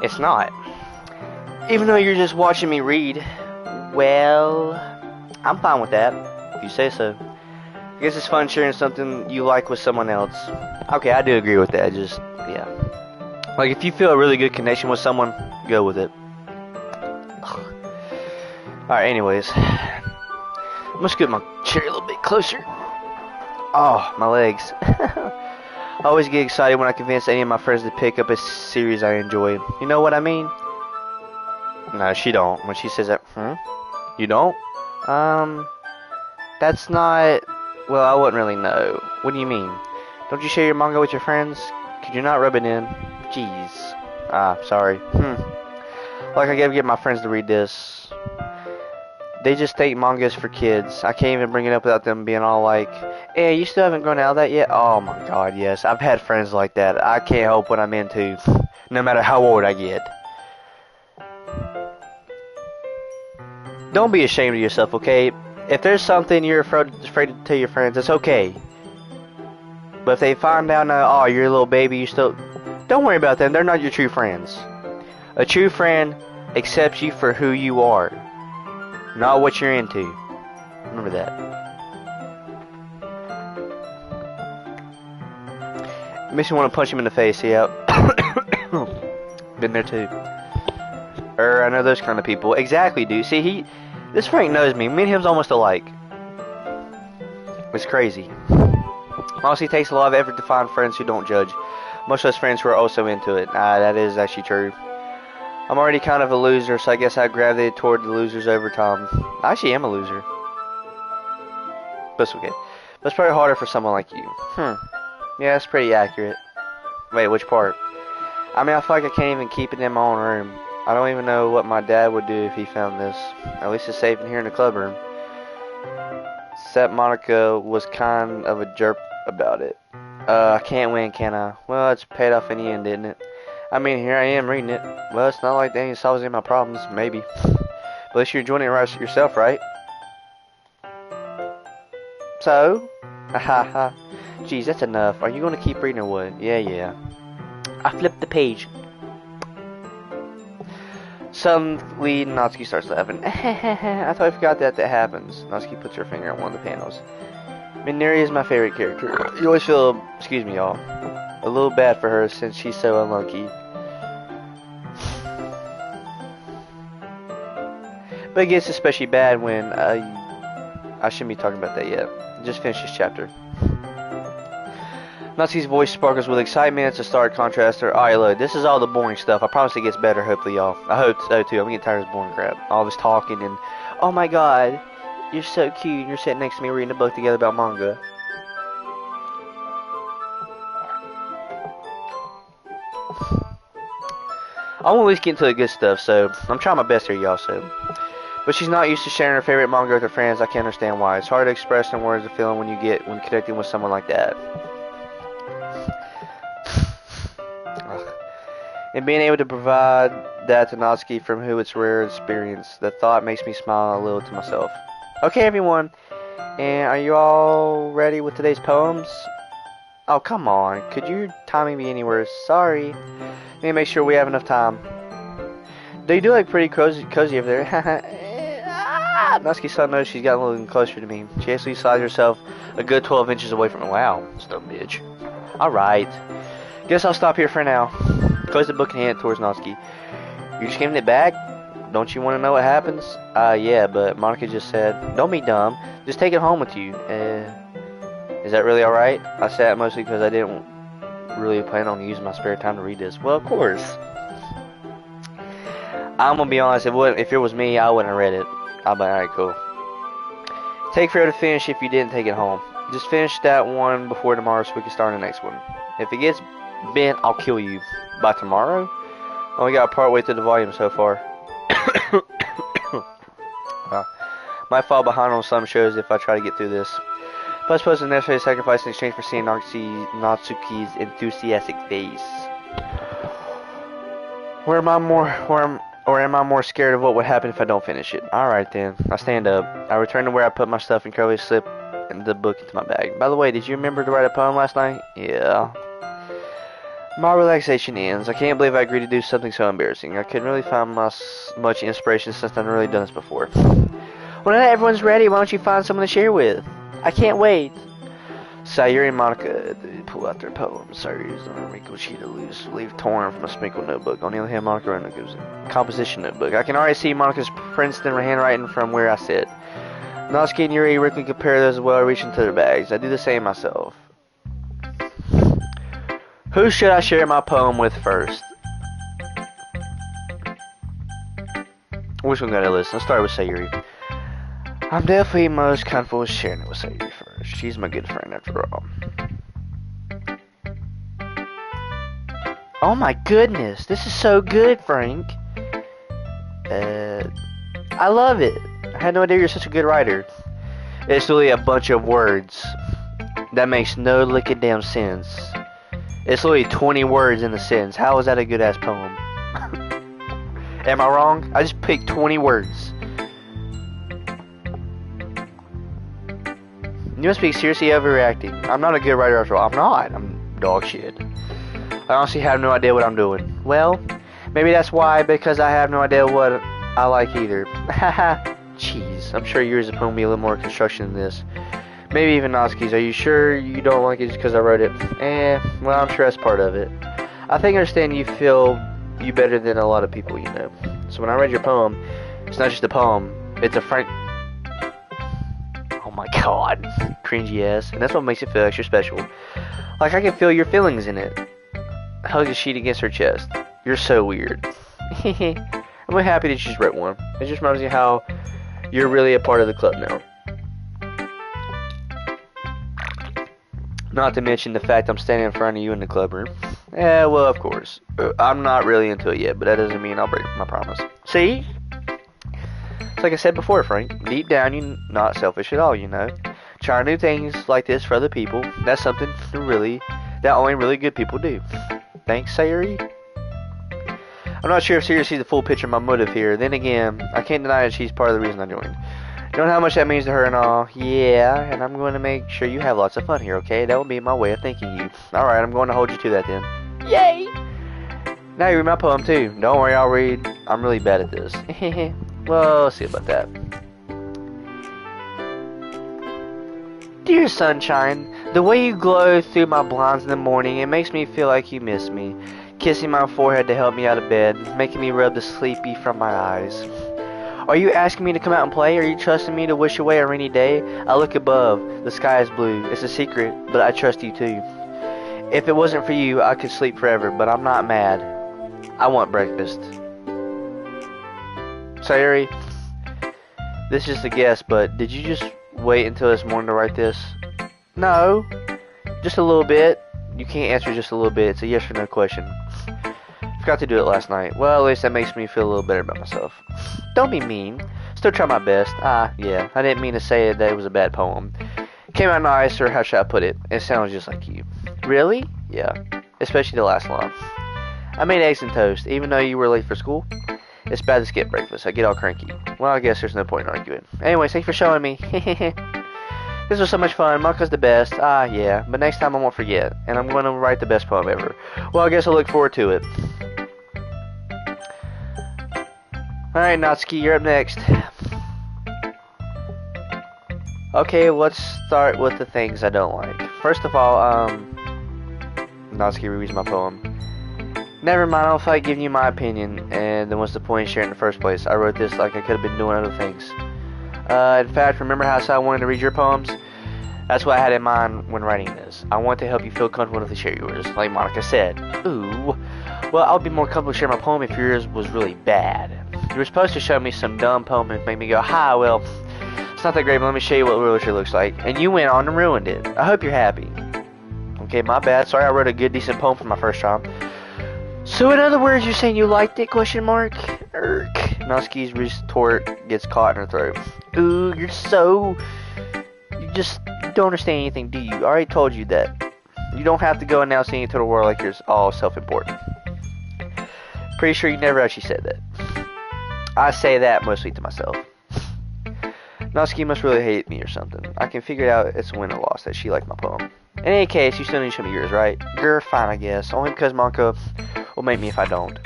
It's not. Even though you're just watching me read, well, I'm fine with that, if you say so. I guess it's fun sharing something you like with someone else. Okay, I do agree with that, just, yeah. Like, if you feel a really good connection with someone, go with it. Alright, anyways. I'm gonna scoot my chair a little bit closer. Oh, my legs. I always get excited when I convince any of my friends to pick up a series I enjoy. You know what I mean? No, she don't. When she says that, You don't? That's not... Well, I wouldn't really know. What do you mean? Don't you share your manga with your friends? Could you not rub it in? Jeez. Sorry. Like, I gotta get my friends to read this. They just think manga is for kids. I can't even bring it up without them being all like, hey, you still haven't grown out of that yet? Oh my god, yes. I've had friends like that. I can't help what I'm into, no matter how old I get. Don't be ashamed of yourself, okay? If there's something you're afraid to tell your friends, it's okay. But if they find out, oh, you're a little baby, you still... Don't worry about them. They're not your true friends. A true friend accepts you for who you are, not what you're into. Remember that. Makes me want to punch him in the face, yeah. Been there too. I know those kind of people. Exactly, dude. See, this Frank knows me. Me and him's almost alike. It's crazy. Honestly, it takes a lot of effort to find friends who don't judge. Most of us friends who are also into it. That is actually true. I'm already kind of a loser, so I guess I gravitated toward the losers over time. I actually am a loser. But it's okay. But it's probably harder for someone like you. Yeah, that's pretty accurate. Wait, which part? I mean, I feel like I can't even keep it in my own room. I don't even know what my dad would do if he found this. At least it's safe in here in the club room. Except Monica was kind of a jerk about it. I can't win, can I? Well, it's paid off in the end, didn't it? I mean, here I am reading it. Well, it's not like that solves any of my problems. Maybe. But at least you're enjoying it right yourself, right? So? Haha. Jeez, that's enough. Are you going to keep reading or what? Yeah. I flipped the page. Suddenly, Natsuki starts laughing. I thought I forgot that happens. Natsuki puts her finger on one of the panels. Minari is my favorite character. You always feel, excuse me y'all, a little bad for her since she's so unlucky. But it gets especially bad when, I shouldn't be talking about that yet. Just finish this chapter. Natsuki's voice sparkles with excitement. It's a stark contrast. Alright, look, this is all the boring stuff. I promise it gets better, hopefully, y'all. I hope so, too. I'm getting tired of this boring crap. All this talking and, oh my god, you're so cute. You're sitting next to me reading a book together about manga. I want to at least get into the good stuff, so I'm trying my best here, y'all. So, but she's not used to sharing her favorite manga with her friends. I can't understand why. It's hard to express in words the feeling when connecting with someone like that. And being able to provide that to Natsuki from who it's rare experience, the thought makes me smile a little to myself. Okay, everyone, and are you all ready with today's poems? Oh, come on. Could your timing be any worse? Sorry. Let me make sure we have enough time. They do look pretty cozy over there. Natsuki-san knows she's gotten a little closer to me. She actually slides herself a good 12 inches away from me. Wow, stone bitch. Alright. Guess I'll stop here for now. Close the book and hand it towards Natsuki. You just giving it back? Don't you want to know what happens? Yeah, but Monica just said, don't be dumb. Just take it home with you. Is that really alright? I said that mostly because I didn't really plan on using my spare time to read this. Well, of course. I'm gonna be honest, if it was me, I wouldn't have read it. I'd be alright, cool. Take forever to finish if you didn't take it home. Just finish that one before tomorrow so we can start the next one. If it gets bent, I'll kill you. By tomorrow? Only got part way through the volume so far. Might fall behind on some shows if I try to get through this. Plus, post is necessary sacrifice in exchange for seeing Natsuki's enthusiastic face. Or am I more scared of what would happen if I don't finish it? Alright then. I stand up. I return to where I put my stuff and carefully slip the book into my bag. By the way, did you remember to write a poem last night? Yeah. My relaxation ends. I can't believe I agreed to do something so embarrassing. I couldn't really find much inspiration since I've really done this before. Well, now that everyone's ready, why don't you find someone to share with? I can't wait. Sayuri and Monica pull out their poems. Sayuri's on a wrinkled sheet of loose leaf torn from a sprinkled notebook. On the other hand, Monica wrote a composition notebook. I can already see Monica's Princeton handwriting from where I sit. Natsuki and Yuri quickly compare those as well, reaching to their bags. I do the same myself. Who should I share my poem with first? Which one got a list? Let's start with Sayuri. I'm definitely most comfortable sharing it with Sayuri first. She's my good friend after all. Oh my goodness, this is so good, Frank. I love it. I had no idea you're such a good writer. It's really a bunch of words that makes no licking damn sense. It's literally 20 words in the sentence. How is that a good ass poem? Am I wrong? I just picked 20 words. You must be seriously overreacting. I'm not a good writer after all. I'm not. I'm dog shit. I honestly have no idea what I'm doing. Well, maybe that's why, because I have no idea what I like either. Haha. Jeez. I'm sure yours is going to be a little more construction than this. Maybe even Natsuki's. Are you sure you don't like it just because I wrote it? Well, I'm sure that's part of it. I think I understand you feel you better than a lot of people, you know. So when I read your poem, it's not just a poem. It's a frank... Oh my god. Cringy ass. And that's what makes it feel extra special. Like I can feel your feelings in it. Hugs a sheet against her chest. You're so weird. I'm really happy that you just wrote one. It just reminds me how you're really a part of the club now. Not to mention the fact I'm standing in front of you in the club room. Yeah, well, of course. I'm not really into it yet, but that doesn't mean I'll break my promise. See? It's like I said before, Frank. Deep down, you're not selfish at all, you know. Trying new things like this for other people, that's something that only really good people do. Thanks, Sayuri. I'm not sure if Sayuri sees the full picture of my motive here. Then again, I can't deny that she's part of the reason I joined. You know how much that means to her and all. Yeah, and I'm going to make sure you have lots of fun here, okay? That will be my way of thanking you. Alright, I'm going to hold you to that then. Yay! Now you read my poem too. Don't worry, I'll read. I'm really bad at this. Well, let's see about that. Dear sunshine, the way you glow through my blinds in the morning, it makes me feel like you miss me. Kissing my forehead to help me out of bed, making me rub the sleepy from my eyes. Are you asking me to come out and play? Are you trusting me to wish away a rainy day? I look above. The sky is blue. It's a secret, but I trust you too. If it wasn't for you, I could sleep forever, but I'm not mad. I want breakfast. Sayuri, this is just a guess, but did you just wait until this morning to write this? No. Just a little bit. You can't answer just a little bit. It's a yes or no question. Forgot forgot to do it last night. Well, at least that makes me feel a little better about myself. Don't be mean. Still try my best. Yeah, I didn't mean to say that it was a bad poem. Came out nice, or how should I put it? It sounds just like you. Really? Yeah. Especially the last line. I made eggs and toast, even though you were late for school. It's bad to skip breakfast. I get all cranky. Well, I guess there's no point in arguing. Anyways, thanks for showing me. This was so much fun. Monka's the best. Yeah. But next time I won't forget. And I'm going to write the best poem ever. Well, I guess I'll look forward to it. Alright, Natsuki, you're up next. Okay, let's start with the things I don't like. First of all, Natsuki reads my poem. Never mind, I don't feel like giving you my opinion, and then what's the point of sharing in the first place? I wrote this like I could have been doing other things. In fact, remember how I said I wanted to read your poems? That's what I had in mind when writing this. I want to help you feel comfortable to share yours, like Monica said. Ooh. Well, I would be more comfortable sharing my poem if yours was really bad. You were supposed to show me some dumb poem and make me go, hi, well, it's not that great, but let me show you what literature looks like. And you went on and ruined it. I hope you're happy. Okay, my bad. Sorry I wrote a good, decent poem for my first time. So in other words, you're saying you liked it, question mark? Erk. Natsuki's retort gets caught in her throat. Ooh, you just don't understand anything, do you? I already told you that. You don't have to go announcing it to the world like you're all self-important. Pretty sure you never actually said that. I say that mostly to myself. Natsuki must really hate me or something. I can figure it out it's a win or loss that she liked my poem. In any case, you still need to show me yours, right? Grr, fine, I guess. Only because Monka will make me if I don't.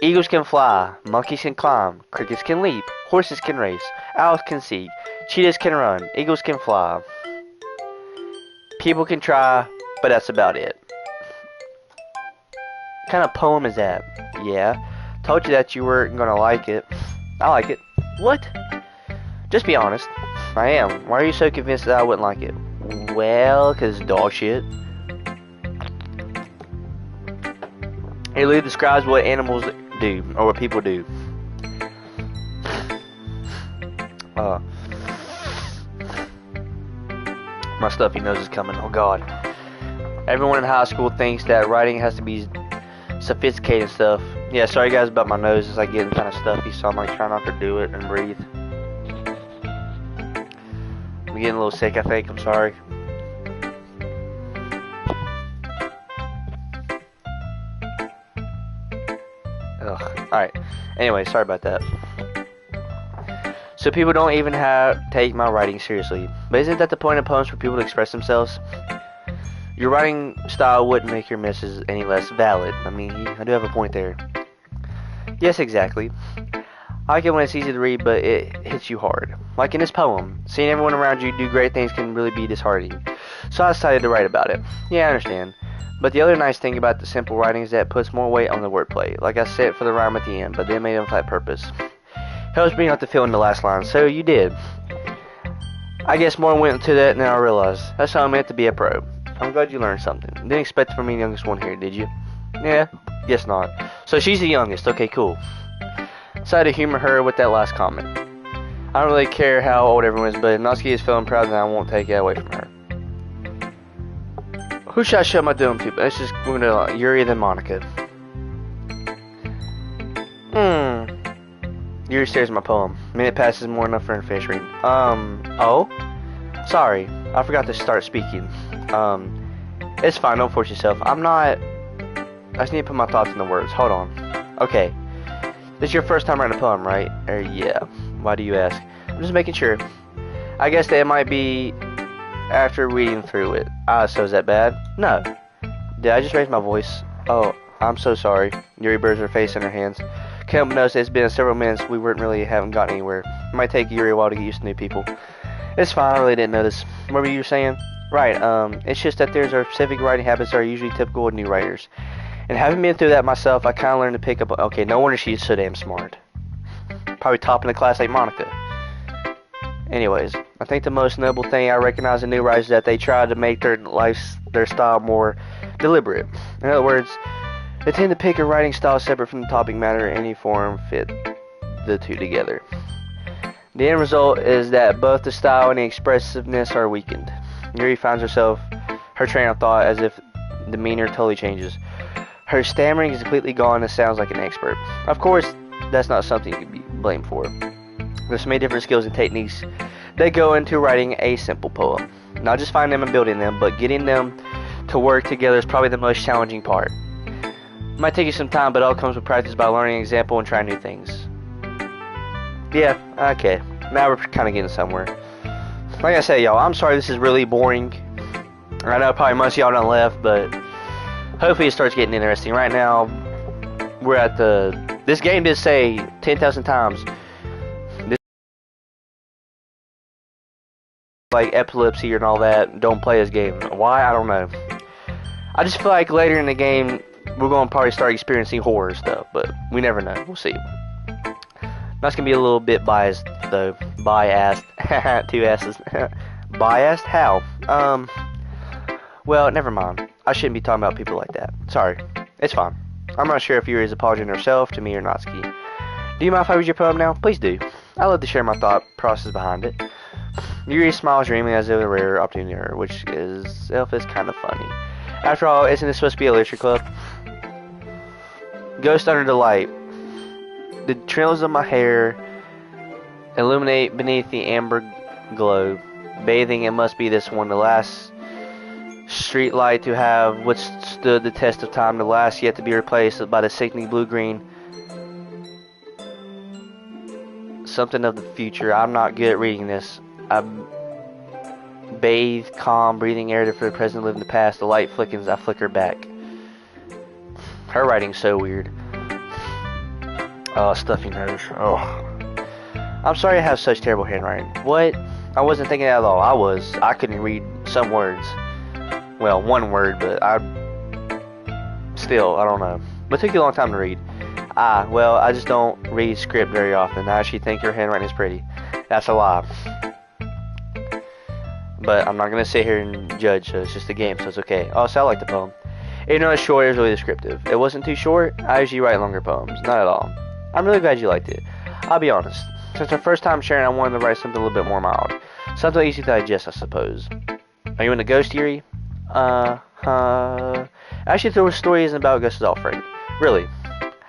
Eagles can fly, monkeys can climb, crickets can leap, horses can race, owls can see, cheetahs can run, eagles can fly. People can try, but that's about it. What kind of poem is that? Yeah, told you that you weren't gonna like it. I like it. What? Just be honest. I am. Why are you so convinced that I wouldn't like it? Well, 'cause dog shit. It really describes what animals do, or what people do. My stuffy nose is coming. Oh God. Everyone in high school thinks that writing has to be sophisticated and stuff. Yeah, sorry guys about my nose. It's like getting kind of stuffy, so I'm like trying not to do it and breathe. I'm getting a little sick, I think. I'm sorry. Ugh. Alright. Anyway, sorry about that. So people don't even take my writing seriously. But isn't that the point of poems, for people to express themselves? Your writing style wouldn't make your message any less valid. I mean, I do have a point there. Yes, exactly. I like it when it's easy to read, but it hits you hard. Like in this poem, seeing everyone around you do great things can really be disheartening. So I decided to write about it. Yeah, I understand. But the other nice thing about the simple writing is that it puts more weight on the wordplay. Like I said for the rhyme at the end, but then made it for that purpose. Helps bring out the feel in the last line, so you did. I guess more went into that than I realized. That's how I meant to be a pro. I'm glad you learned something. Didn't expect it from me, the youngest one here, did you? Yeah, guess not. So she's the youngest. Okay, cool. Decided to humor her with that last comment. I don't really care how old everyone is, but if Natsuki is feeling proud, then I won't take it away from her. Who should I show my doom to? Let's just move to Yuri, then Monica. Yuri stares at my poem. Minute passes more enough for her to finish reading. Oh? Sorry, I forgot to start speaking. It's fine, don't force yourself. I just need to put my thoughts into words. Hold on. Okay. This is your first time writing a poem, right? Yeah. Why do you ask? I'm just making sure. I guess that it might be after reading through it. So is that bad? No. Did I just raise my voice? Oh, I'm so sorry. Yuri buries her face in her hands. Can't help but notice it's been several minutes we haven't gotten anywhere. It might take Yuri a while to get used to new people. It's fine, I really didn't notice. What were you saying? Right, it's just that there's our specific writing habits that are usually typical of new writers. And having been through that myself, I kind of learned to pick up. Okay, no wonder she's so damn smart. Probably topping the class like Monica. Anyways, I think the most noble thing I recognize in new writers is that they try to make their style more deliberate. In other words, they tend to pick a writing style separate from the topic matter in any form fit the two together. The end result is that both the style and the expressiveness are weakened. Yuri finds her train of thought as if demeanor totally changes. Her stammering is completely gone and sounds like an expert. Of course, that's not something you can be blamed for. There's many different skills and techniques that go into writing a simple poem. Not just finding them and building them, but getting them to work together is probably the most challenging part. It might take you some time, but it all comes with practice by learning an example and trying new things. Yeah, okay. Now we're kind of getting somewhere. Like I said, y'all, I'm sorry this is really boring. I know probably most of y'all done left, but hopefully it starts getting interesting. Right now, we're at this game did say 10,000 times. This, like epilepsy and all that, don't play this game. Why? I don't know. I just feel like later in the game, we're going to probably start experiencing horror stuff, but we never know. We'll see. That's going to be a little bit biased, though. Biased. 2 S's. Biased? How? Well, never mind. I shouldn't be talking about people like that. Sorry. It's fine. I'm not sure if you're as apologizing herself to me or not, Ski. Do you mind if I read your poem now? Please do. I love to share my thought process behind it. Yuri smiles dreamily as if a rare opportunity, which is kind of funny. After all, isn't this supposed to be a literature club? Ghost under the light. The trails of my hair illuminate beneath the amber glow. Bathing, it must be this one, the last street light to have withstood the test of time, the last yet to be replaced by the sickening blue-green. Something of the future. I'm not good at reading this. I bathe, calm, breathing air for the present, live in the past. The light flickens, I flicker back. Her writing's so weird. Oh, stuffy nose. Oh. I'm sorry I have such terrible handwriting. What? I wasn't thinking that at all. I couldn't read some words. Well, one word, but I don't know. But it took you a long time to read. Well, I just don't read script very often. I actually think your handwriting is pretty. That's a lie. But I'm not going to sit here and judge, so it's just a game, so it's okay. Also, I like the poem. Even though it's short, it was really descriptive. It wasn't too short. I usually write longer poems. Not at all. I'm really glad you liked it. I'll be honest. Since our first time sharing, I wanted to write something a little bit more mild. Something easy to digest, I suppose. Are you into Ghost Theory? Actually, the story isn't about Ghosts at all, Frank. Really.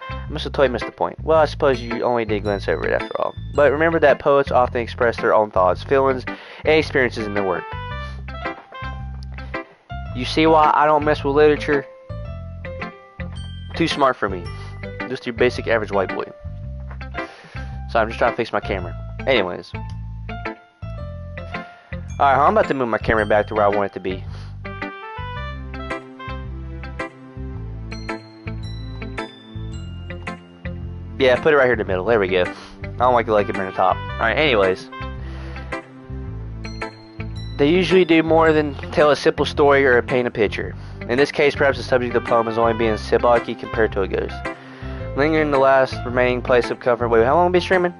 I must have totally missed the point. Well, I suppose you only did glance over it after all. But remember that poets often express their own thoughts, feelings, and experiences in their work. You see why I don't mess with literature? Too smart for me. Just your basic average white boy. So I'm just trying to fix my camera. Anyways. Alright, I'm about to move my camera back to where I want it to be. Yeah, put it right here in the middle. There we go. I don't like it in the top. Alright, anyways. They usually do more than tell a simple story or paint a picture. In this case, perhaps the subject of the poem is only being symbolic compared to a ghost. Lingering in the last remaining place of comfort. Wait, how long will we be streaming?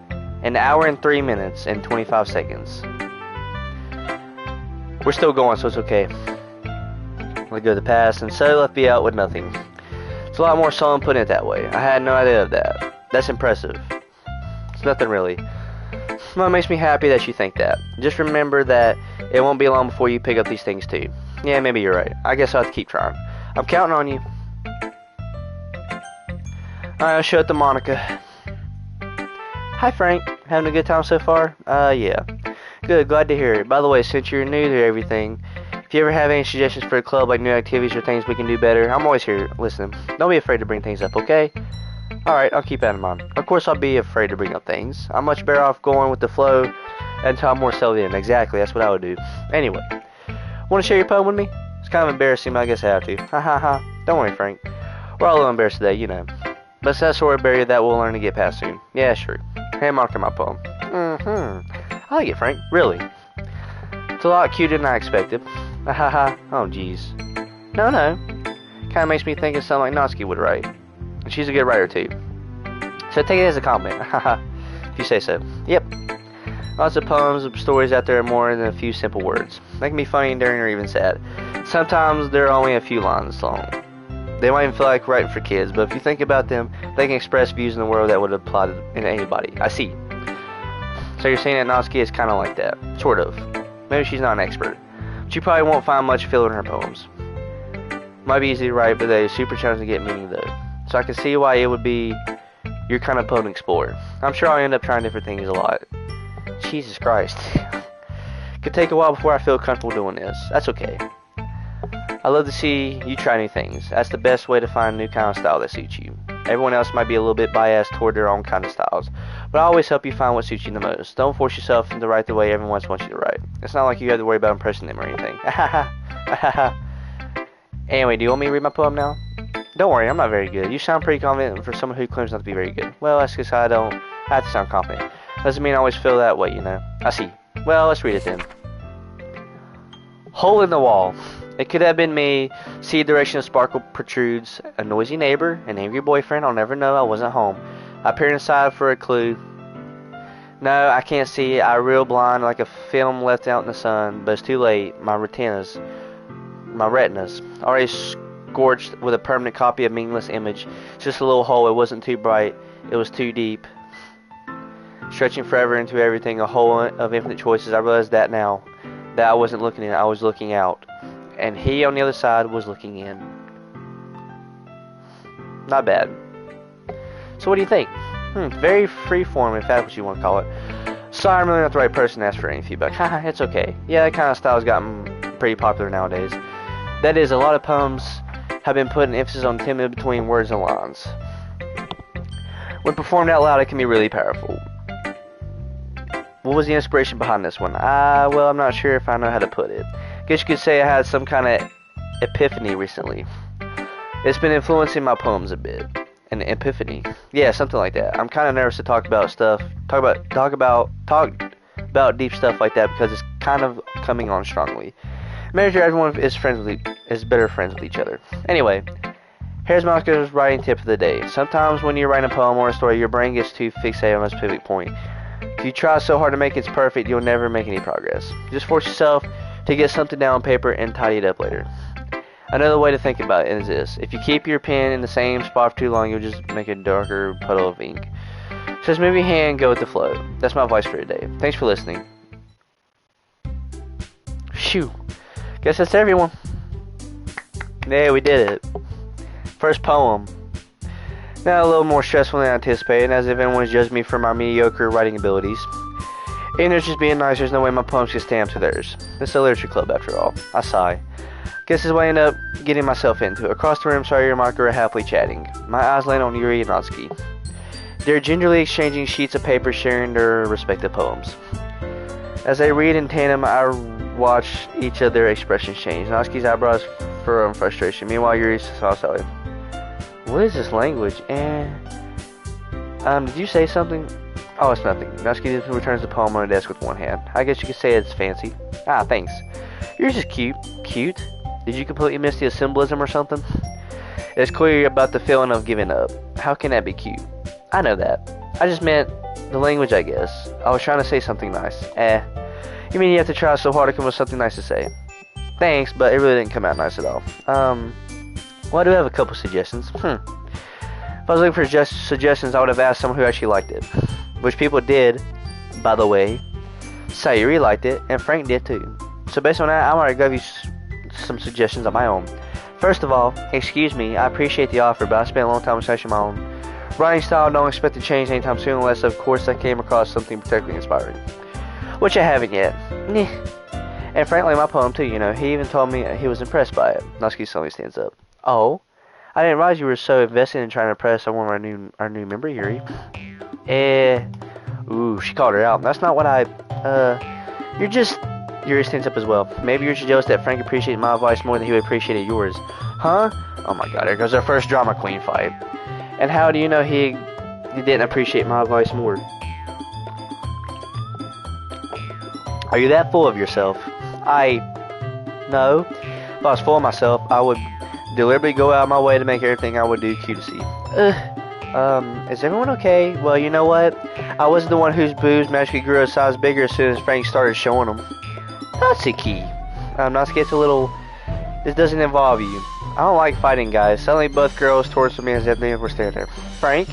An hour and 3 minutes and 25 seconds. We're still going, so it's okay. We go to the past, and so left me out with nothing. It's a lot more solemn putting it that way. I had no idea of that. That's impressive. It's nothing really. Well, it makes me happy that you think that. Just remember that it won't be long before you pick up these things too. Yeah, maybe you're right. I guess I'll have to keep trying. I'm counting on you. Alright, I'll show it to Monica. Hi, Frank. Having a good time so far? Yeah. Good, glad to hear it. By the way, since you're new to everything, if you ever have any suggestions for a club, like new activities or things we can do better, I'm always here listening. Don't be afraid to bring things up, okay? Alright, I'll keep that in mind. Of course, I'll be afraid to bring up things. I'm much better off going with the flow until I'm more settled in. Exactly, that's what I would do. Anyway, want to share your poem with me? It's kind of embarrassing, but I guess I have to. Ha ha ha. Don't worry, Frank. We're all a little embarrassed today, you know. But it's that sort of barrier that we'll learn to get past soon. Yeah, sure. Hey, Monica, my poem. I like it, Frank. Really. It's a lot cuter than I expected. Ha ha ha. Oh, jeez. No. Kind of makes me think of something like Natsuki would write. And she's a good writer, too. So take it as a compliment. Haha. If you say so. Yep. Lots of poems and stories out there are more than a few simple words. They can be funny, endearing, or even sad. Sometimes they're only a few lines long. They might even feel like writing for kids, but if you think about them, they can express views in the world that would apply to anybody. I see. So you're saying that Natsuki is kind of like that. Sort of. Maybe she's not an expert. But you probably won't find much filler in her poems. Might be easy to write, but they are super challenging to get meaning though. So I can see why it would be your kind of poem to explore. I'm sure I'll end up trying different things a lot. Jesus Christ. Could take a while before I feel comfortable doing this. That's okay. I love to see you try new things. That's the best way to find a new kind of style that suits you. Everyone else might be a little bit biased toward their own kind of styles, but I always help you find what suits you the most. Don't force yourself to write the way everyone wants you to write. It's not like you have to worry about impressing them or anything. Anyway, do you want me to read my poem now? Don't worry, I'm not very good. You sound pretty confident for someone who claims not to be very good. Well, that's because I have to sound confident. Doesn't mean I always feel that way, you know. I see. Well, let's read it then. Hole in the wall. It could have been me. See direction of sparkle protrudes. A noisy neighbor, an angry boyfriend. I'll never know I wasn't home. I peered inside for a clue. No, I can't see it. I reel blind like a film left out in the sun. But it's too late. My retinas, already scorched with a permanent copy of meaningless image. Just a little hole. It wasn't too bright. It was too deep. Stretching forever into everything. A hole of infinite choices. I realize that now. That I wasn't looking in. I was looking out. And he on the other side was looking in. Not bad. So what do you think? Very freeform, if that's what you want to call it. Sorry, I'm really not the right person to ask for any feedback. Haha, it's okay. Yeah, that kind of style has gotten pretty popular nowadays. That is, a lot of poems have been putting emphasis on timid between words and lines. When performed out loud, it can be really powerful. What was the inspiration behind this one? Well, I'm not sure if I know how to put it. Guess you could say I had some kind of epiphany recently. It's been influencing my poems a bit. An epiphany. Yeah, something like that. I'm kind of nervous to talk about deep stuff like that because it's kind of coming on strongly. Marriage, everyone is better friends with each other. Anyway, here's Moscow's writing tip of the day. Sometimes when you're writing a poem or a story, your brain gets too fixated on a specific point. If you try so hard to make it perfect, you'll never make any progress. Just force yourself to get something down on paper and tidy it up later. Another way to think about it is this. If you keep your pen in the same spot for too long, you'll just make a darker puddle of ink. So just move your hand, go with the flow. That's my advice for today. Thanks for listening. Phew. Guess that's everyone. Yeah, we did it. First poem. Now a little more stressful than I anticipated, as if anyone judged me for my mediocre writing abilities. Ignorance just being nice, there's no way my poems can stand up to theirs. This is a literature club after all. I sigh. Guess this is what I end up getting myself into. Across the room, Sawyer and Marker are happily chatting. My eyes land on Yuri and Natsuki. They're gingerly exchanging sheets of paper, sharing their respective poems. As they read in tandem, I watch each of their expressions change. Natsuki's eyebrows furrow in frustration. Meanwhile, Yuri smiles sadly. What is this language? Did you say something? Oh, it's nothing. Natsuki returns the poem on her desk with one hand. I guess you could say it's fancy. Ah, thanks. Yours is cute. Cute? Did you completely miss the symbolism or something? It's clear about the feeling of giving up. How can that be cute? I know that. I just meant the language, I guess. I was trying to say something nice. You mean you have to try so hard to come up with something nice to say? Thanks, but it really didn't come out nice at all. Well, I do have a couple suggestions. If I was looking for suggestions, I would have asked someone who actually liked it. Which people did, by the way. Sayuri liked it, and Frank did too. So based on that, I'm going to give you some suggestions on my own. First of all, excuse me, I appreciate the offer, but I spent a long time researching my own writing style. Don't expect to change anytime soon unless, of course, I came across something particularly inspiring. Which I haven't yet. And frankly, my poem too, you know. He even told me he was impressed by it. Natsuki suddenly stands up. Oh? I didn't realize you were so invested in trying to impress our new member, Yuri. Ooh, she called her out. That's not what Yuri stands up as well. Maybe you're jealous that Frank appreciated my advice more than he would appreciate yours. Huh? Oh my god, here goes our first drama queen fight. And how do you know he didn't appreciate my advice more? Are you that full of yourself? No. If I was full of myself, I would deliberately go out of my way to make everything I would do cute to see. Is everyone okay? Well, you know what? I wasn't the one whose boobs magically grew a size bigger as soon as Frank started showing them. That's the key. Natsuki gets a little... This doesn't involve you. I don't like fighting, guys. Suddenly both girls towards me as if they were standing there. Frank?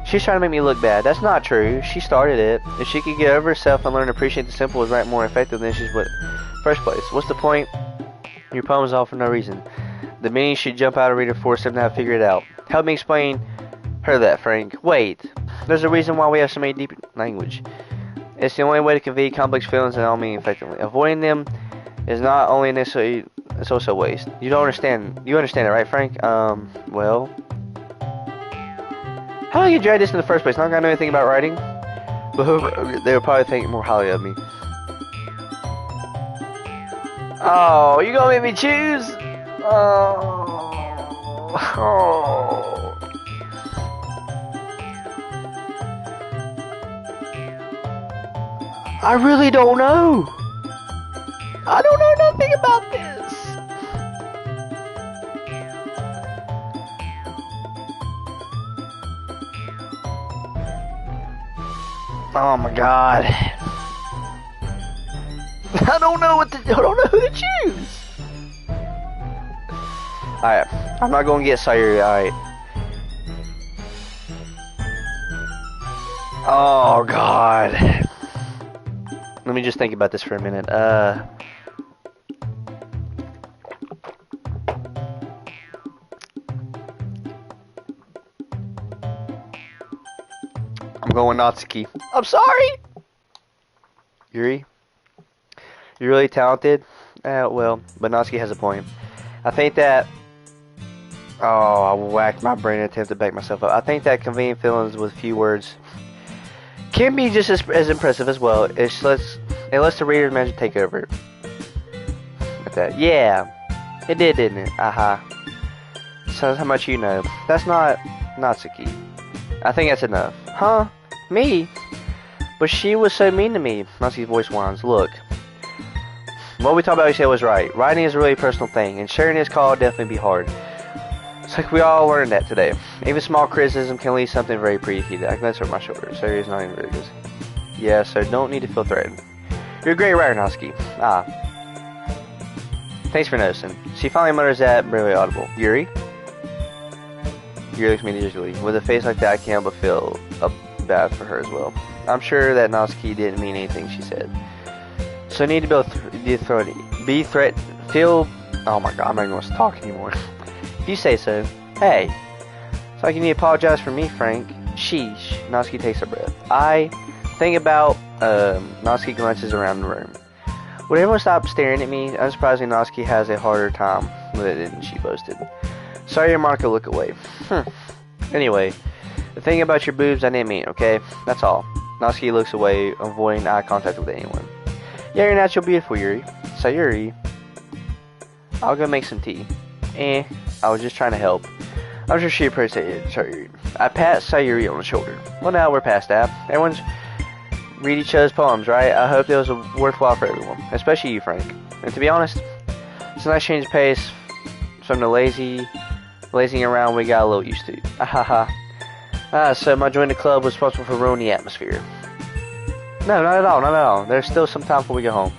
She's trying to make me look bad. That's not true. She started it. If she could get over herself and learn to appreciate the simple is right more effective than she's what first place. What's the point? Your poem is all for no reason. The meaning should jump out of reader force them to have figured it out. Help me explain her that, Frank. Wait, there's a reason why we have so many deep language. It's the only way to convey complex feelings and all meaning effectively. Avoiding them is not only necessary, it's also a waste. You don't understand. You understand it, right, Frank? Well, how did I get dragged this in the first place? Not gonna know anything about writing, but they would probably think more highly of me. Oh, you gonna make me choose? Oh. I really don't know. I don't know nothing about this. Oh my god. I don't know I don't know who to choose. Alright, I'm not gonna get Sayuri, alright. Oh god. Let me just think about this for a minute. I'm going Natsuki. I'm sorry! Yuri? You're really talented? Well, but Natsuki has a point. I think that... Oh, I whacked my brain and attempted to back myself up. I think that conveying feelings with few words can be just as impressive as well. It lets the reader's imagination take over. Like that. Yeah, it did, didn't it? Aha. So that's how much you know. That's not Natsuki. I think that's enough. Huh? Me? But she was so mean to me. Natsuki's voice whines. Look. What we talked about, you said was right. Writing is a really personal thing, and sharing this call will definitely be hard. It's like we all learned that today. Even small criticism can lead something very pretty heated. I can glance over my shoulder. So he's not even very good. Yeah, so don't need to feel threatened. You're a great writer, Natsuki. Ah. Thanks for noticing. She finally mutters that, barely audible. Yuri? Yuri looks at me gingerly. With a face like that, I can't help but feel bad for her as well. I'm sure that Natsuki didn't mean anything she said. So I need to feel... Oh my god, I'm not even going to talk anymore. If you say so. Hey. It's like you need to apologize for me, Frank. Sheesh. Natsuki takes a breath. I think about... Natsuki glances around the room. Would everyone stop staring at me? Unsurprisingly, Natsuki has a harder time with it than she boasted. Sorry, Monica, look away. Anyway, the thing about your boobs, I didn't mean, okay? That's all. Natsuki looks away, avoiding eye contact with anyone. Yeah, you're natural beautiful, Yuri. Sayuri. I'll go make some tea. I was just trying to help. I'm sure she appreciated it, Sayuri. I pat Sayuri on the shoulder. Well, now we're past that. Everyone's read each other's poems, right? I hope it was worthwhile for everyone, especially you, Frank. And to be honest, it's a nice change of pace from the lazing around we got a little used to. So my joining the club was responsible for ruining the atmosphere. No, not at all. There's still some time before we go home.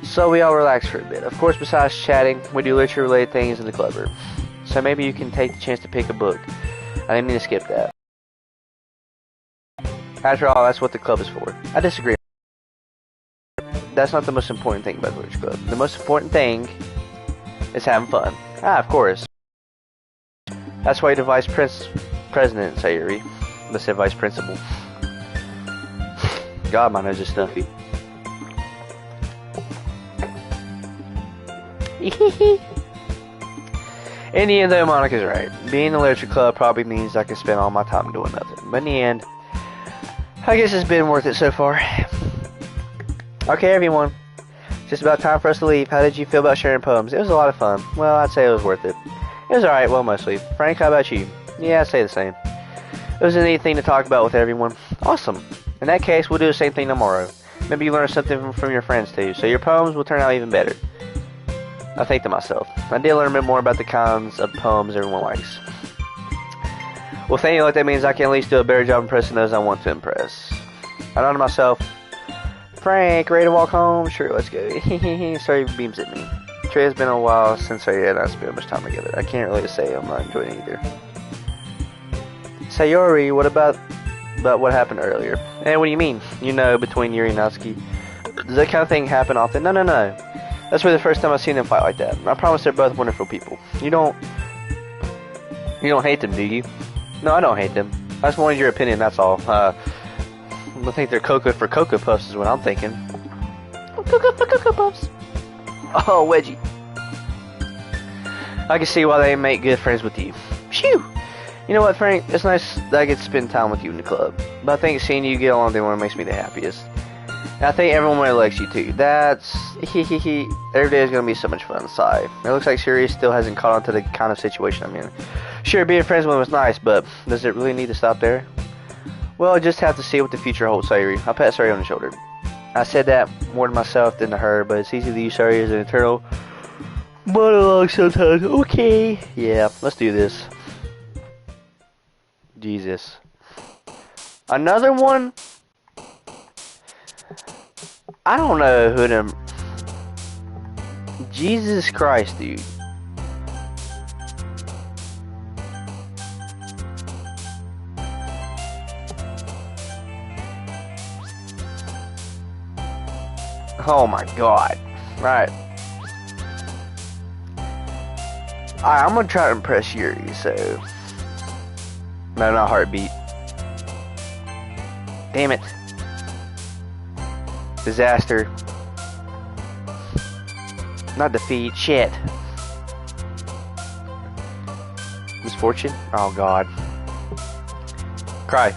So we all relax for a bit. Of course, besides chatting, we do literature-related things in the club room. So maybe you can take the chance to pick a book. I didn't mean to skip that. After all, that's what the club is for. I disagree. That's not the most important thing about the literature club. The most important thing is having fun. Of course. That's why the vice president, Sayuri. Let's say vice principal. God, my nose is stuffy. In the end, though, Monica's right. Being in the literature club probably means I can spend all my time doing nothing. But in the end, I guess it's been worth it so far. Okay, everyone. Just about time for us to leave. How did you feel about sharing poems? It was a lot of fun. Well, I'd say it was worth it. It was alright, well, mostly. Frank, how about you? Yeah, I'd say the same. It was a neat thing to talk about with everyone. Awesome. In that case, we'll do the same thing tomorrow. Maybe you learn something from your friends, too, so your poems will turn out even better. I think to myself. I did learn a bit more about the kinds of poems everyone likes. Well, thank you. Like that means I can at least do a better job impressing those I want to impress. I know to myself, Frank, ready to walk home? Sure, let's go. Sorry, beams at me. Trey, it's been a while since I and I spent much time together. I can't really say I'm not enjoying it either. Sayori, what about what happened earlier? What do you mean? You know, between Yuri and Natsuki. Does that kind of thing happen often? No. That's really the first time I've seen them fight like that. I promise they're both wonderful people. You don't hate them, do you? No, I don't hate them. I just wanted your opinion, that's all. I think they're Cocoa for Cocoa Puffs is what I'm thinking. Cocoa for Cocoa Puffs. Oh, Wedgie. I can see why they make good friends with you. Phew! You know what, Frank? It's nice that I get to spend time with you in the club. But I think seeing you get along with everyone makes me the happiest. And I think everyone really likes you too. That's... Every day is going to be so much fun. Sigh. It looks like Siri still hasn't caught on to the kind of situation I'm in. Sure, being friends with him was nice, but does it really need to stop there? Well, I just have to see what the future holds, Sayuri. I'll pat Sayuri on the shoulder. I said that more to myself than to her, but it's easy to use Sayuri as an eternal monologue sometimes. Okay. Yeah, let's do this. Jesus. Another one? I don't know who them... Jesus Christ, dude. Oh my god. Right. Alright, I'm gonna try to impress Yuri, so... No, not Heartbeat. Damn it. Disaster. Not defeat. Shit. Misfortune? Oh god. Cry.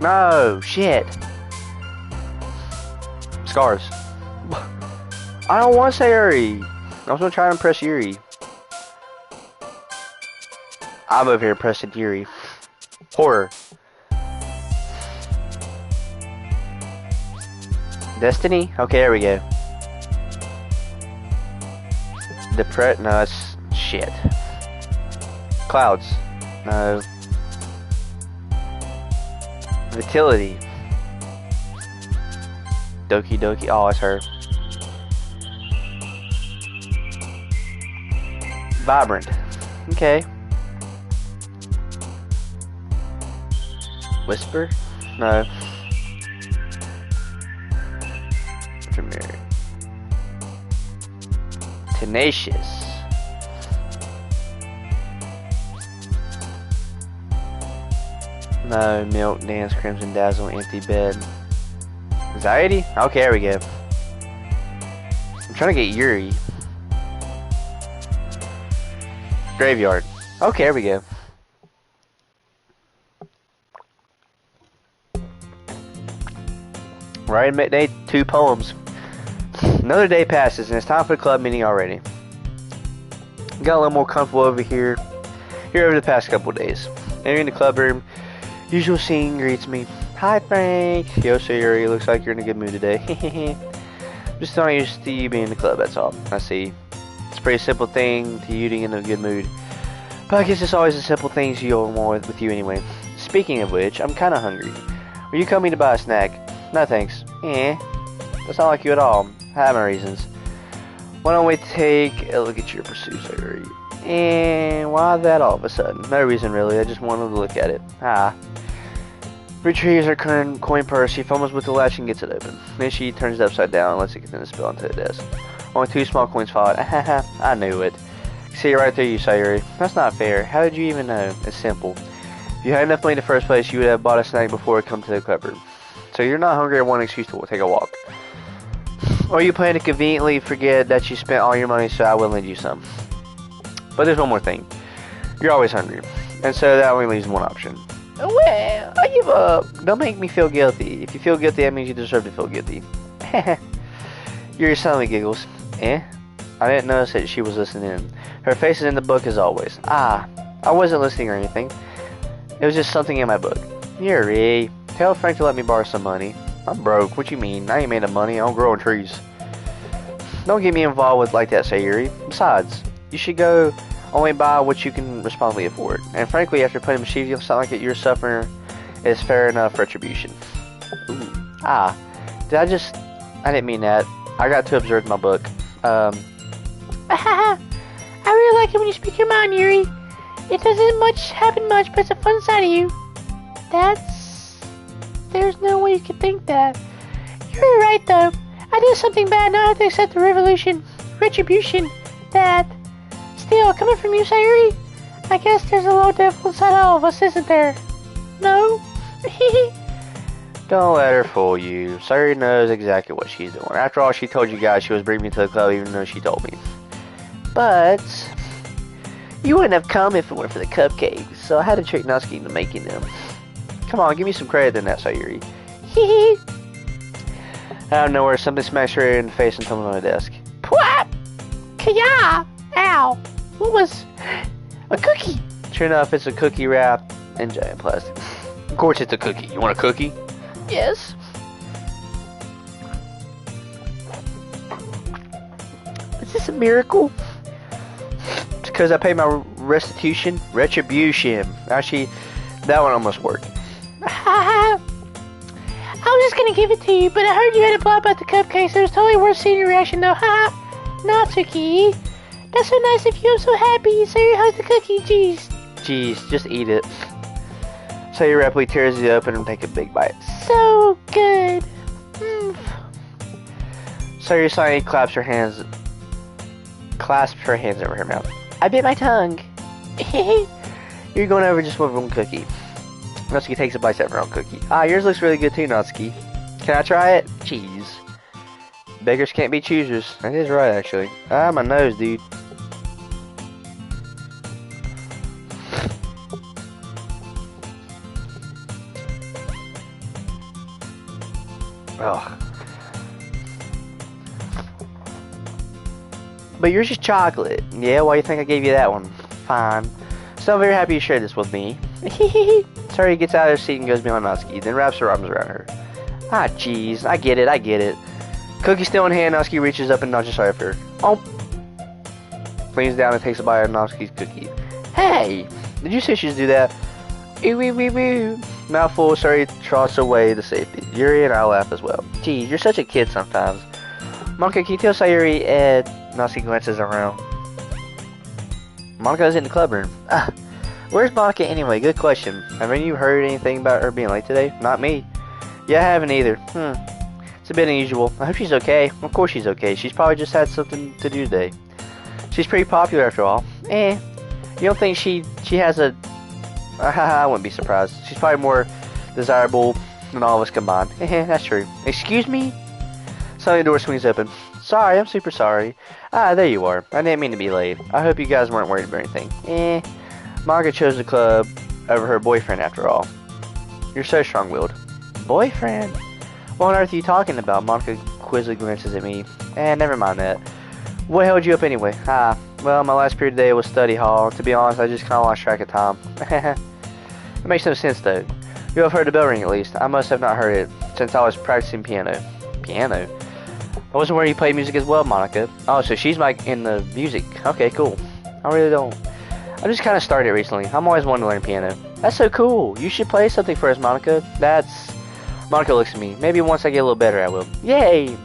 No, shit. Scars. I don't want to say Yuri. I was gonna try to impress Yuri. I'm over here impressing Yuri. Horror. Destiny? Okay, there we go. No, that's shit. Clouds. No. Vitality. Doki Doki. Oh, it's her. Vibrant. Okay. Whisper? No. Premier. Tenacious. No. Milk, Dance, Crimson Dazzle, Empty Bed. Anxiety? Okay, there we go. I'm trying to get Yuri. Graveyard. Okay, there we go. Right at midday, 2 poems. Another day passes and it's time for the club meeting already. Got a little more comfortable over here over the past couple of days. Entering the club room, usual scene greets me. Hi Frank. Yo Sayuri, looks like you're in a good mood today. Just not used to you being in the club, that's all. I see. It's a pretty simple thing to you to get in a good mood. But I guess it's always the simple things you all want with you anyway. Speaking of which, I'm kinda hungry. Were you coming to buy a snack? No thanks. That's not like you at all. I have my reasons. Why don't we take a look at your pursuits, Sayuri? And why that all of a sudden? No reason really, I just wanted to look at it. Retrieves her coin purse, she fumbles with the latch and gets it open. Then she turns it upside down and lets it continue to spill onto the desk. Only 2 small coins followed. I knew it. See it right through you, Sayuri. That's not fair. How did you even know? It's simple. If you had enough money in the first place, you would have bought a snack before it come to the cupboard. So you're not hungry or want an excuse to take a walk. Or you plan to conveniently forget that you spent all your money so I will lend you some. But there's one more thing. You're always hungry. And so that only leaves one option. Well, I give up. Don't make me feel guilty. If you feel guilty, that means you deserve to feel guilty. Yuri suddenly giggles. I didn't notice that she was listening in. Her face is in the book as always. I wasn't listening or anything. It was just something in my book. Yuri, tell Frank to let me borrow some money. I'm broke. What you mean? I ain't made of money. I don't grow on trees. Don't get me involved with like that, Sayuri. Besides, you should go only buy what you can responsibly afford. And frankly, after putting mischievous something like you're suffering is fair enough retribution. Ooh. I didn't mean that. I got too absurd in my book. I really like it when you speak your mind, Yuri. It doesn't happen much, but it's a fun side of you. There's no way you could think that. You're right, though. I did something bad, now I have to accept the revolution. retribution. That. Still, coming from you, Sayuri, I guess there's a low devil inside all of us, isn't there? No? Don't let her fool you. Sayuri knows exactly what she's doing. After all, she told you guys she was bringing me to the club even though she told me. But you wouldn't have come if it weren't for the cupcakes, so I had to trick Natsuki into making them. Come on, give me some credit in that, Sayuri. Out of nowhere, something smashed her in the face and tumbled on the desk. Pwap! Kaya! Ow! What was... a cookie? Sure enough, it's a cookie wrapped in giant plastic. Of course it's a cookie. You want a cookie? Yes. Is this a miracle? It's because I paid my restitution. Retribution. Actually, that one almost worked. I was just gonna give it to you, but I heard you had a blab about the cupcakes. It was totally worth seeing your reaction, though. Natsuki. That's so nice of you. I'm so happy. Sayuri hugs the cookie. Jeez, just eat it. Sayuri rapidly tears it open and take a big bite. So good. Sayuri suddenly clasps her hands over her mouth. I bit my tongue. You're going over just with one cookie. Natsuki takes a bite out of her own cookie. Yours looks really good too, Natsuki. Can I try it? Jeez. Beggars can't be choosers. That is right, actually. My nose, dude. Ugh. But yours is chocolate. Yeah, why do you think I gave you that one? Fine. So I'm very happy you shared this with me. Sayuri gets out of her seat and goes beyond Natsuki, then wraps her arms around her. Jeez. I get it. Cookie still in hand, Natsuki reaches up and nudges her after her. Oh. Leans down and takes a bite of Natsuki's cookie. Hey! Did you say she'd do that? Ew. Mouthful, Sayuri trots away to safety. Yuri and I laugh as well. Geez, you're such a kid sometimes. Monica, can you tell Sayuri Ed? Natsuki glances around. Monica's in the club room. Where's Monica anyway? Good question. Haven't you heard anything about her being late today? Not me. Yeah, I haven't either. It's a bit unusual. I hope she's okay. Of course she's okay. She's probably just had something to do today. She's pretty popular after all. You don't think she has a... I wouldn't be surprised. She's probably more desirable than all of us combined. That's true. Excuse me? Suddenly the door swings open. Sorry, I'm super sorry. There you are. I didn't mean to be late. I hope you guys weren't worried about anything. Monica chose the club over her boyfriend after all. You're so strong-willed. Boyfriend? What on earth are you talking about? Monica quizzically glances at me. Never mind that. What held you up anyway? Well, my last period today was study hall. To be honest, I just kind of lost track of time. It makes no sense, though. You'll have heard the bell ring, at least. I must have not heard it, since I was practicing piano. Piano? I wasn't where you play music as well, Monica. Oh, so she's like in the music. Okay, cool. I really don't. I just kind of started recently. I'm always wanting to learn piano. That's so cool. You should play something for us, Monica. Monica looks at me. Maybe once I get a little better, I will. Yay!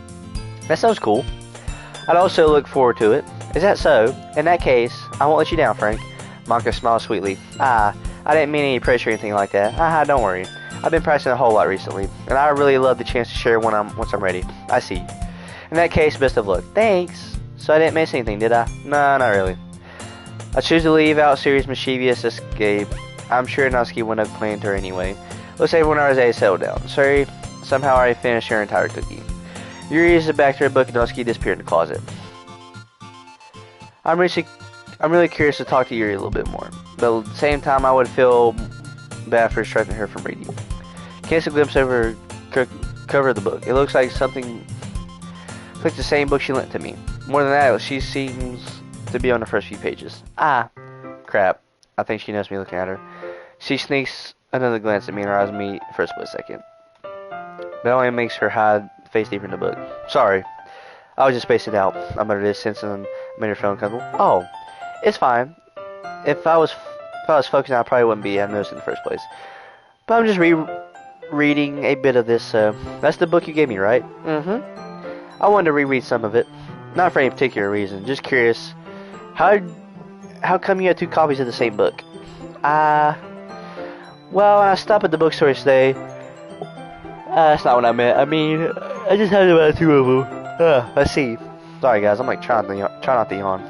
That sounds cool. I'd also look forward to it. Is that so? In that case, I won't let you down, Frank. Monica smiles sweetly. I didn't mean any pressure or anything like that. Don't worry. I've been practicing a whole lot recently, and I really love the chance to share once I'm ready. I see. In that case, best of luck. Thanks. So I didn't miss anything, did I? No, not really. I choose to leave out Sayuri's mischievous escape. I'm sure Natsuki wouldn't have claimed her anyway. Let's say when I was a settled down. Sayuri somehow already finished her entire cookie. Yuri is back to her book and Natsuki disappeared in the closet. I'm really curious to talk to Yuri a little bit more, but at the same time I would feel bad for distracting her from reading. Cast a glimpse over cover of the book. It looks like the same book she lent to me. More than that, she seems to be on the first few pages. Crap. I think she knows me looking at her. She sneaks another glance at me and her eyes meet for a split second. That only makes her hide face deeper in the book. Sorry. I was just spacing out. I muttered this since I made her feel uncomfortable. Oh, it's fine. If I was focusing, I probably wouldn't have noticed in the first place. But I'm just rereading a bit of this. That's the book you gave me, right? I wanted to reread some of it. Not for any particular reason. Just curious. How come you had 2 copies of the same book? Well, I stopped at the bookstore today. That's not what I meant. I mean, I just had about 2 of them. I see. Sorry guys, I'm like trying not to yawn.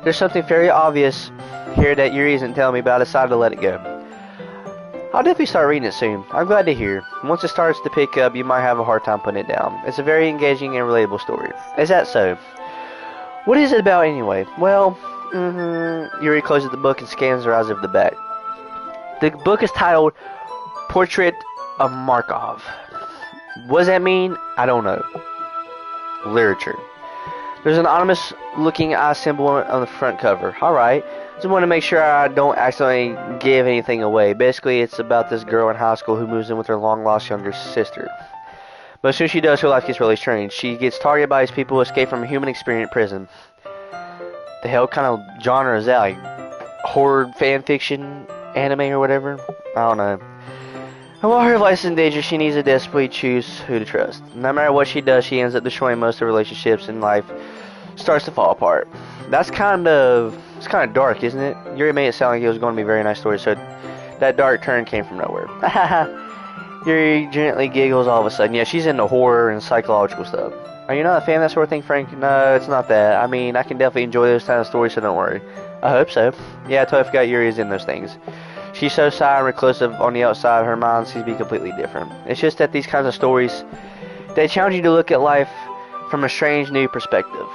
There's something very obvious here that Yuri isn't telling me, but I decided to let it go. I'll definitely start reading it soon. I'm glad to hear. Once it starts to pick up, you might have a hard time putting it down. It's a very engaging and relatable story. Is that so? What is it about anyway? Well, Yuri closes the book and scans her eyes over the back. The book is titled Portrait of Markov. What does that mean? I don't know. Literature. There's an ominous looking eye symbol on the front cover. Alright. Just want to make sure I don't accidentally give anything away. Basically, it's about this girl in high school who moves in with her long-lost younger sister. But as soon as she does, her life gets really strange. She gets targeted by these people who escape from a human experience prison. The hell kind of genre is that? Like horror fan fiction, anime, or whatever? I don't know. And while her life is in danger, she needs to desperately choose who to trust. No matter what she does, she ends up destroying most of her relationships, and life starts to fall apart. It's kind of dark, isn't it? Yuri made it sound like it was going to be a very nice story, so that dark turn came from nowhere. Yuri gently giggles all of a sudden. Yeah, she's into horror and psychological stuff. Are you not a fan of that sort of thing, Frank? No, it's not that. I mean, I can definitely enjoy those kind of stories, so don't worry. I hope so. Yeah, I totally forgot Yuri is in those things. She's so shy and reclusive on the outside, her mind seems to be completely different. It's just that these kinds of stories, they challenge you to look at life from a strange new perspective.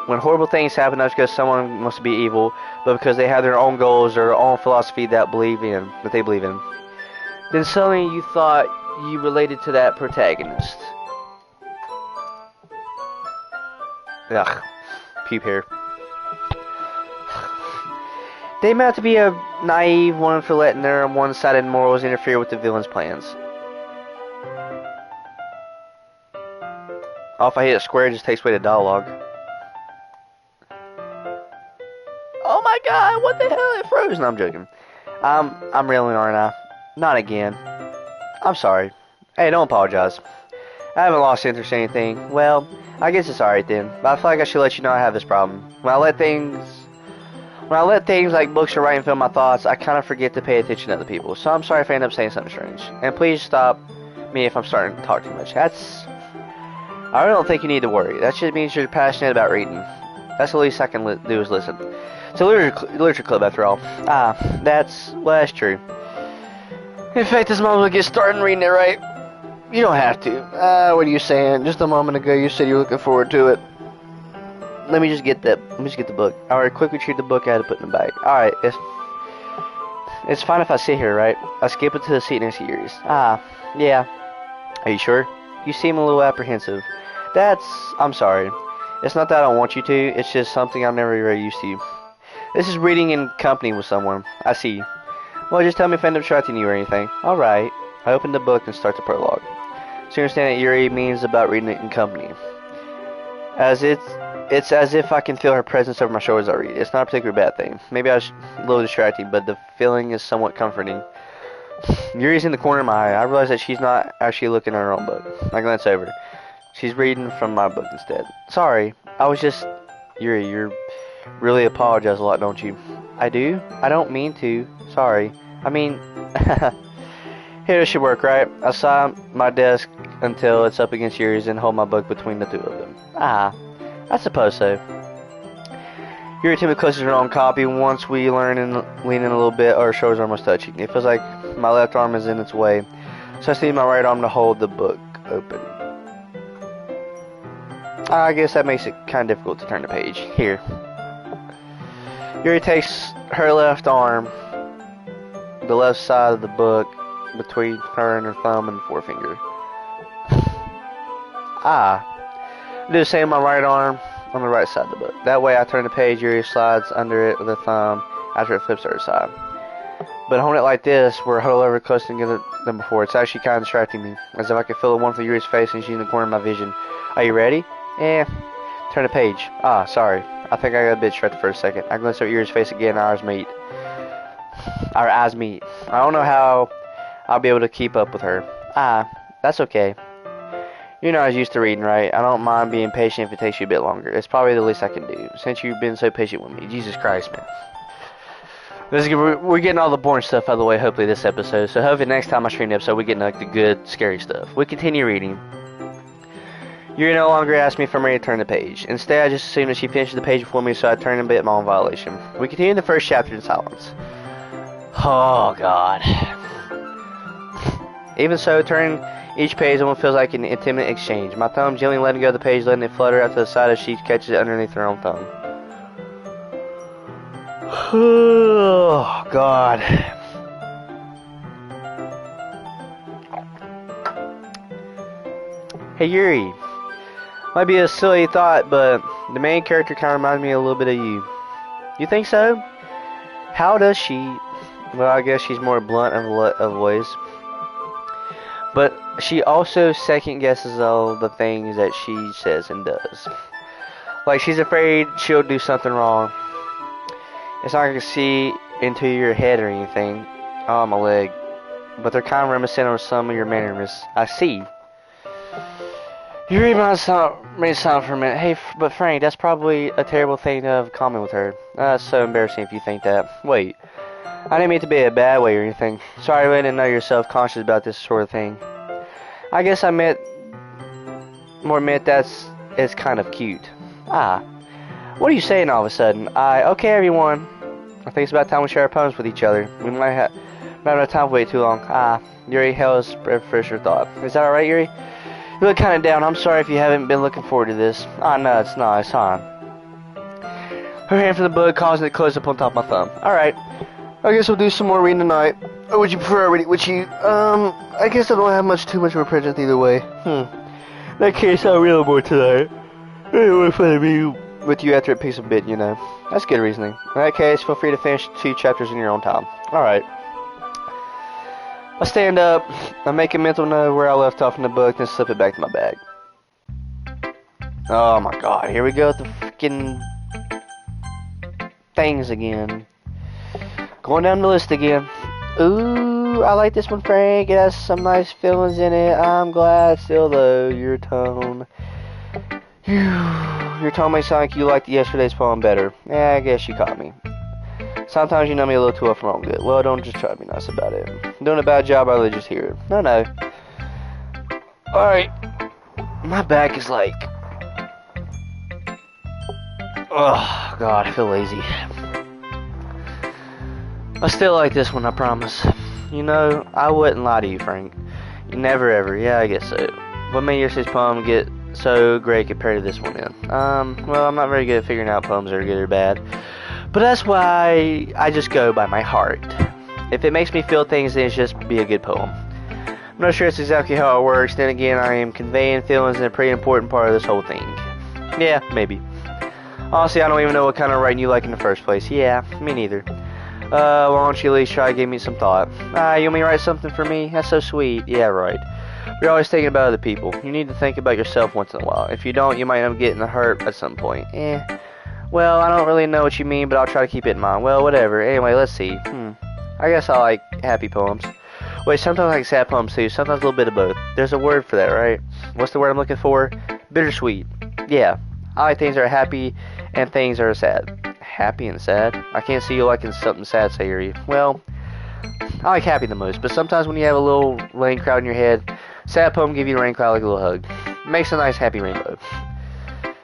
When horrible things happen, not because someone wants to be evil, but because they have their own goals or their own philosophy that they believe in. Then suddenly you thought you related to that protagonist. Ugh, puke here. They amount to be a naive one for letting their one-sided morals interfere with the villain's plans. Oh, if I hit a square, it just takes away the dialogue. Oh my god, what the hell? It froze. No, I'm joking. I'm railing, aren't I? Not again. I'm sorry. Hey, don't apologize. I haven't lost interest in anything. Well, I guess it's alright then. But I feel like I should let you know I have this problem. When I let things like books or writing fill my thoughts, I kind of forget to pay attention to other people. So I'm sorry if I end up saying something strange. And please stop me if I'm starting to talk too much. I really don't think you need to worry. That just means you're passionate about reading. That's the least I can do is listen. It's a literature club after all. That's true. In fact, this moment will get started reading it, right? You don't have to. What are you saying? Just a moment ago you said you were looking forward to it. Let me just get the book. Alright, quick retrieve the book I had to put in the bag. Alright, it's fine if I sit here, right? I skip it to the seat next to Yuri's. Yeah. Are you sure? You seem a little apprehensive. I'm sorry. It's not that I don't want you to, it's just something I'm never really used to. This is reading in company with someone. I see. Well, just tell me if I end up interrupting you or anything. Alright. I open the book and start the prologue. So you understand that Yuri means about reading it in company. It's as if I can feel her presence over my shoulders as I read. It's not a particularly bad thing. Maybe I was a little distracting, but the feeling is somewhat comforting. Yuri's in the corner of my eye. I realize that she's not actually looking at her own book. I glance over. She's reading from my book instead. Sorry, I was just... Yuri, you really apologize a lot, don't you? I do? I don't mean to. Sorry. I mean... Here it should work, right? I sign my desk until it's up against Yuri's and hold my book between the two of them. I suppose so. Yuri timidly closes her own copy. Once we lean in a little bit, our shoulders are almost touching. It feels like my left arm is in its way, so I need my right arm to hold the book open. I guess that makes it kind of difficult to turn the page. Here. Yuri takes her left arm, the left side of the book, between her and her thumb and forefinger. I do the same with my right arm on the right side of the book. That way I turn the page, Yuri slides under it with her thumb after it flips to her side. But holding it like this, we're huddled over closer together than before. It's actually kind of distracting me, as if I could feel the warmth of Yuri's face and she's in the corner of my vision. Are you ready? Turn the page. Sorry. I think I got a bit distracted for a second. I glance at Yuri's face again and our eyes meet. I don't know how I'll be able to keep up with her. That's okay. You know I was used to reading, right? I don't mind being patient if it takes you a bit longer. It's probably the least I can do, since you've been so patient with me. Jesus Christ, man. We're getting all the boring stuff out of the way, hopefully, this episode. So hopefully next time I stream the episode, we're getting like the good, scary stuff. We continue reading. Yuri no longer asked me if I'm ready to turn the page. Instead, I just assumed that she finished the page before me, so I turned and bit my own violation. We continue the first chapter in silence. Oh, God. Even so, turning each page almost feels like an intimate exchange. My thumb gently letting go of the page, letting it flutter out to the side as she catches it underneath her own thumb. Oh, God. Hey, Yuri. Might be a silly thought, but the main character kind of reminds me a little bit of you. You think so? How does she? Well, I guess she's more blunt of voice. But she also second guesses all the things that she says and does. Like she's afraid she'll do something wrong. It's not like I can see into your head or anything. Oh, my leg. But they're kind of reminiscent of some of your mannerisms. I see. You read my sound for a minute. Hey, but Frank, that's probably a terrible thing to have common with her. That's so embarrassing if you think that. Wait. I didn't mean it to be a bad way or anything. Sorry, I really didn't know you're self-conscious about this sort of thing. I guess I meant it's kind of cute. Ah. What are you saying all of a sudden? Okay, everyone. I think it's about time we share our poems with each other. We might have no time to wait too long. Yuri held his first thought. Is that alright, Yuri? You look kind of down. I'm sorry if you haven't been looking forward to this. No, it's not. It's on. Her hand from the book, causing it to close up on top of my thumb. Alright. I guess we'll do some more reading tonight. Or would you prefer I read it with you? I guess I don't have too much of a prejudice either way. In that case, I'll read more tonight. It would fun to be with you after a piece of bit, you know. That's good reasoning. In that case, feel free to finish 2 chapters in your own time. Alright. I stand up, I make a mental note where I left off in the book, then slip it back to my bag. Oh my god, here we go with the freaking things again. Going down the list again. Ooh, I like this one, Frank. It has some nice feelings in it. I'm glad still, though. Your tone may sound like you liked yesterday's poem better. Yeah, I guess you caught me. Sometimes you know me a little too well for my own good. Well, don't just try to be nice about it. Doing a bad job, I really just hear it. No. Alright. My back is like... Oh, God, I feel lazy. I still like this one, I promise. You know, I wouldn't lie to you, Frank. You never ever. Yeah, I guess so. What made yesterday's poem get so great compared to this one then? Well, I'm not very good at figuring out poems that are good or bad. But that's why I just go by my heart. If it makes me feel things, then it's just be a good poem. I'm not sure it's exactly how it works. Then again, I am conveying feelings in a pretty important part of this whole thing. Yeah, maybe. Honestly, I don't even know what kind of writing you like in the first place. Yeah, me neither. Why don't you at least try to give me some thought? You want me to write something for me? That's so sweet. Yeah, right. You're always thinking about other people. You need to think about yourself once in a while. If you don't, you might end up getting hurt at some point. Well, I don't really know what you mean, but I'll try to keep it in mind. Well, whatever. Anyway, let's see. I guess I like happy poems. Wait, sometimes I like sad poems too. Sometimes a little bit of both. There's a word for that, right? What's the word I'm looking for? Bittersweet. Yeah. I like things that are happy and things that are sad. Happy and sad? I can't see you liking something sad, Sayuri. Well, I like happy the most, but sometimes when you have a little rain cloud in your head, sad poem give you a rain cloud like a little hug. Makes a nice happy rainbow.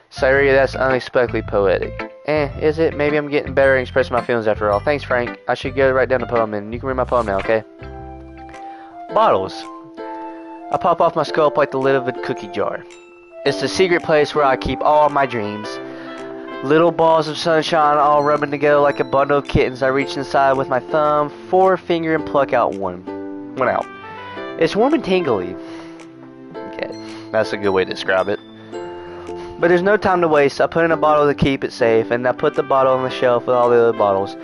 Sayuri, that's unexpectedly poetic. Is it? Maybe I'm getting better at expressing my feelings after all. Thanks, Frank. I should go write down the poem and you can read my poem now, okay? Bottles. I pop off my sculpt like the lid of a cookie jar. It's the secret place where I keep all my dreams. Little balls of sunshine all rubbing together like a bundle of kittens. I reach inside with my thumb, forefinger, and pluck out one. One out. It's warm and tingly. Okay, that's a good way to describe it. But there's no time to waste. I put in a bottle to keep it safe, and I put the bottle on the shelf with all the other bottles.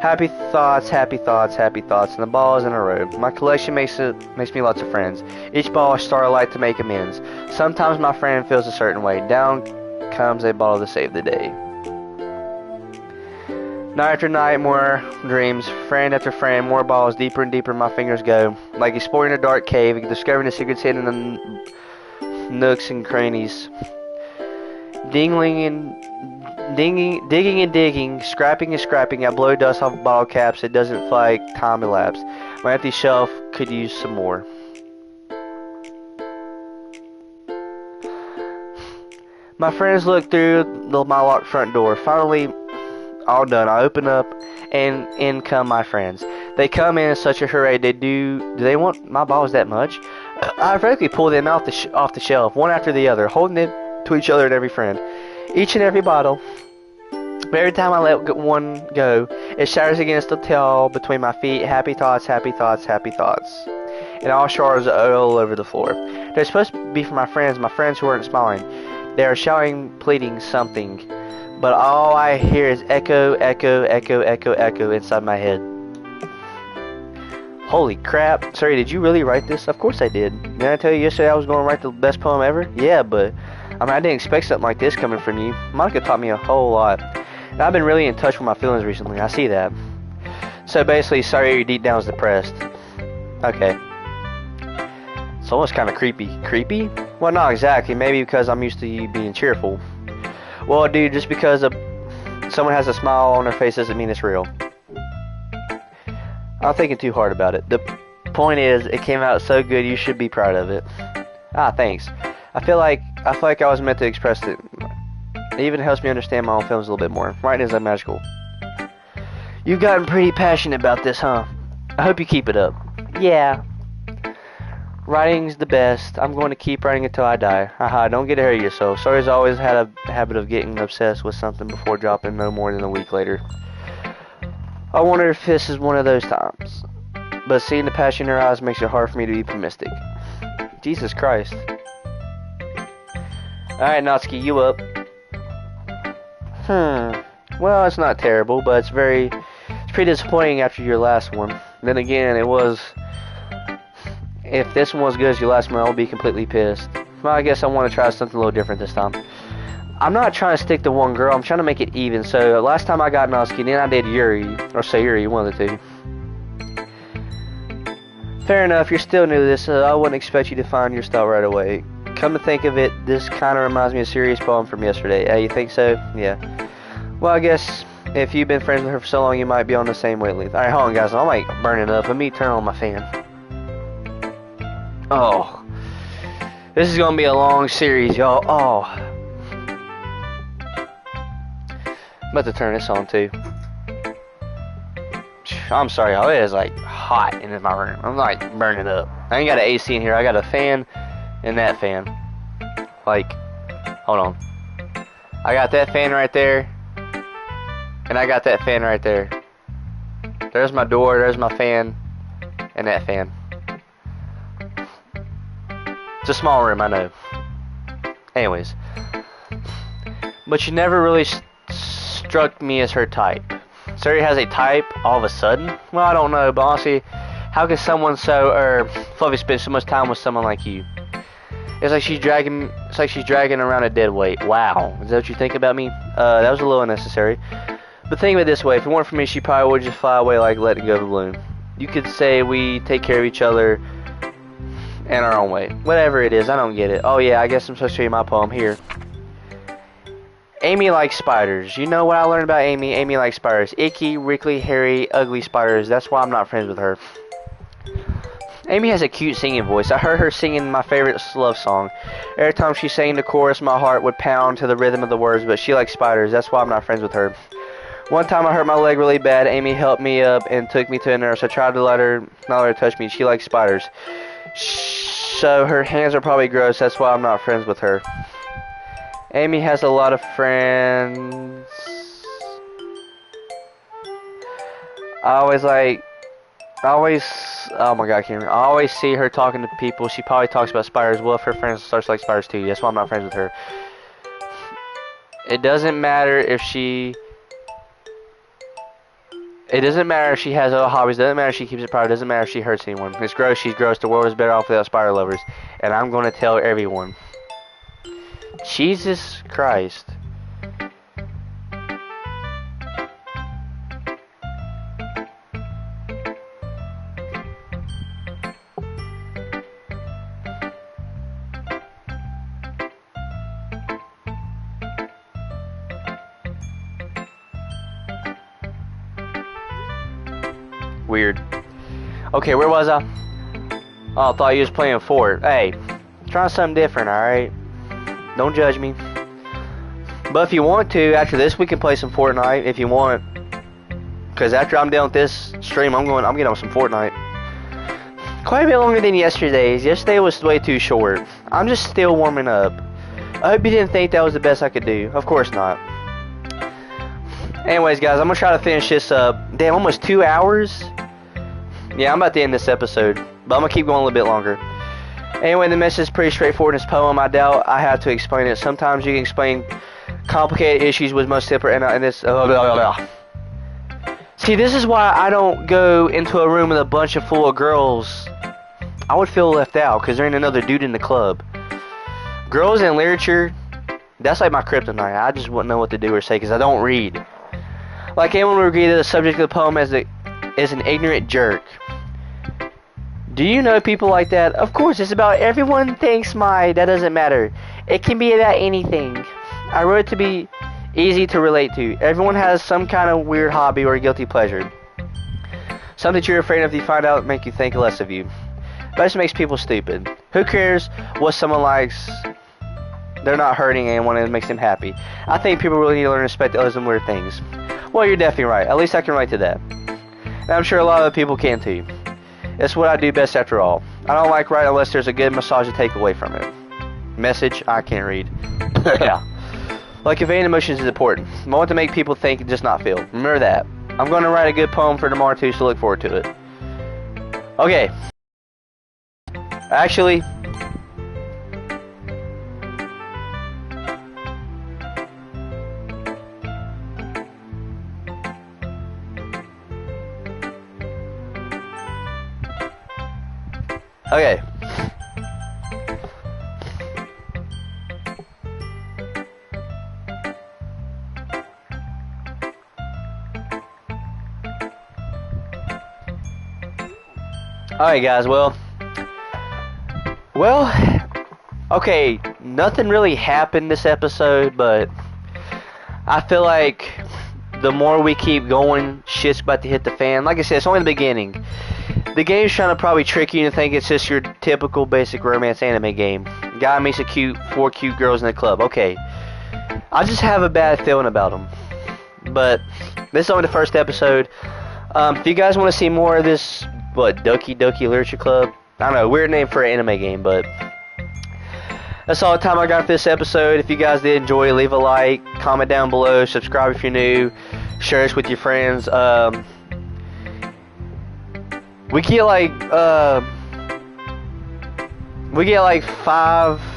Happy thoughts, happy thoughts, happy thoughts, and the balls in a row. My collection makes me lots of friends. Each ball a starlight to make amends. Sometimes my friend feels a certain way. Down comes a bottle to save the day. Night after night, more dreams, friend after friend, more balls, deeper and deeper my fingers go. Like exploring a dark cave, discovering the secrets hidden in the nooks and crannies. digging and digging, scrapping and scrapping. I blow dust off bottle caps. It doesn't feel like time elapsed. My empty shelf could use some more. My friends look through my locked front door. Finally, all done. I open up, and in come my friends. They come in such a hurry. Do they want my balls that much? I frankly pull them off the shelf, one after the other, holding them to each other and every friend, each and every bottle. But every time I let one go, it shatters against the towel between my feet. Happy thoughts, happy thoughts, happy thoughts. And all shards all over the floor. They're supposed to be for my friends who weren't smiling. They are shouting, pleading something. But all I hear is echo, echo, echo, echo, echo inside my head. Holy crap. Sorry, did you really write this? Of course I did. Didn't I tell you yesterday I was going to write the best poem ever? Yeah, but I didn't expect something like this coming from you. Monica taught me a whole lot. And I've been really in touch with my feelings recently. I see that. So basically, sorry your deep down is depressed. Okay. It's almost kind of creepy. Creepy? Well, not exactly. Maybe because I'm used to you being cheerful. Well, dude, just because someone has a smile on their face doesn't mean it's real. I'm thinking too hard about it. The point is, it came out so good, you should be proud of it. Ah, thanks. I feel like I was meant to express it. It even helps me understand my own films a little bit more. Writing is magical. You've gotten pretty passionate about this, huh? I hope you keep it up. Yeah. Writing's the best. I'm going to keep writing until I die. Haha, don't get ahead of yourself. Stories always had a habit of getting obsessed with something before dropping no more than a week later. I wonder if this is one of those times. But seeing the passion in her eyes makes it hard for me to be optimistic. Jesus Christ. Alright, Natsuki, you up. Well, it's not terrible, but it's pretty disappointing after your last one. Then again, if this one was good as your last one, I'll be completely pissed. Well, I guess I want to try something a little different this time. I'm not trying to stick to one girl, I'm trying to make it even. So last time I got Natsuki, then I did Yuri, or Sayuri, one of the two. Fair enough, you're still new to this, so I wouldn't expect you to find your style right away. Come to think of it, this kind of reminds me of a serious poem from yesterday. You think so? Yeah. Well, I guess if you've been friends with her for so long, you might be on the same wavelength. Alright, hold on, guys. I'm like burning up. Let me turn on my fan. Oh. This is going to be a long series, y'all. Oh. I'm about to turn this on, too. I'm sorry, y'all. It is, like, hot in my room. I'm, like, burning up. I ain't got an AC in here. I got a fan and that fan. Like, hold on. I got that fan right there. And I got that fan right there. There's my door, there's my fan, and that fan. It's a small room, I know. Anyways. But she never really struck me as her type. Suri has a type all of a sudden? Well, I don't know, but honestly, how can someone Fluffy spend so much time with someone like you? It's like she's dragging around a dead weight. Wow. Is that what you think about me? That was a little unnecessary. But think of it this way, if it weren't for me, she probably would just fly away like letting go of a balloon. You could say we take care of each other in our own way. Whatever it is, I don't get it. Oh yeah, I guess I'm supposed to show you my poem here. Amy likes spiders. You know what I learned about Amy? Amy likes spiders. Icky, wrinkly, hairy, ugly spiders. That's why I'm not friends with her. Amy has a cute singing voice. I heard her singing my favorite love song. Every time she sang the chorus, my heart would pound to the rhythm of the words, but she likes spiders. That's why I'm not friends with her. One time I hurt my leg really bad. Amy helped me up and took me to a nurse. I tried to not let her touch me. She likes spiders. So her hands are probably gross. That's why I'm not friends with her. Amy has a lot of friends. Oh my god, Cameron. I always see her talking to people. She probably talks about spiders. Well, if her friends starts like spiders too. That's why I'm not friends with her. It doesn't matter if she has other hobbies. It doesn't matter if she keeps it private. It doesn't matter if she hurts anyone. It's gross. She's gross. The world is better off without spider lovers. And I'm going to tell everyone. Jesus Christ. Weird. Okay, where was I? Oh, I thought you was playing Fort. Hey, try something different, alright? Don't judge me. But if you want to, after this, we can play some Fortnite if you want. Because after I'm done with this stream, I'm getting on some Fortnite. Quite a bit longer than yesterday's. Yesterday was way too short. I'm just still warming up. I hope you didn't think that was the best I could do. Of course not. Anyways, guys, I'm gonna try to finish this up. Damn, almost 2 hours? Yeah, I'm about to end this episode. But I'm gonna keep going a little bit longer. Anyway, the message is pretty straightforward in this poem. I doubt I have to explain it. Sometimes you can explain complicated issues with most simple and this. Blah, blah, blah. See, this is why I don't go into a room with a bunch of full of girls. I would feel left out because there ain't another dude in the club. Girls in literature, that's like my kryptonite. I just wouldn't know what to do or say because I don't read. Like anyone would agree that the subject of the poem is an ignorant jerk. Do you know people like that? Of course, it's about everyone thinks that doesn't matter. It can be about anything. I wrote it to be easy to relate to. Everyone has some kind of weird hobby or guilty pleasure. Something you're afraid of you find out make you think less of you. But it just makes people stupid. Who cares what someone likes? They're not hurting anyone and it makes them happy. I think people really need to learn to respect others and weird things. Well, you're definitely right. At least I can relate to that. And I'm sure a lot of other people can too. It's what I do best after all. I don't like writing unless there's a good massage to take away from it. Message, I can't read. Yeah. Like conveying emotions is important. I want to make people think and just not feel. Remember that. I'm going to write a good poem for tomorrow too, so look forward to it. Okay. Actually, okay. Alright guys, well, okay, nothing really happened this episode, but I feel like the more we keep going, shit's about to hit the fan. Like I said, it's only the beginning. The game's trying to probably trick you into think it's just your typical basic romance anime game. Guy meets four cute girls in the club. Okay, I just have a bad feeling about them. But this is only the first episode. If you guys want to see more of this, Doki Doki Literature Club? I don't know, weird name for an anime game, but that's all the time I got for this episode. If you guys did enjoy, leave a like, comment down below, subscribe if you're new, share this with your friends. We get like 5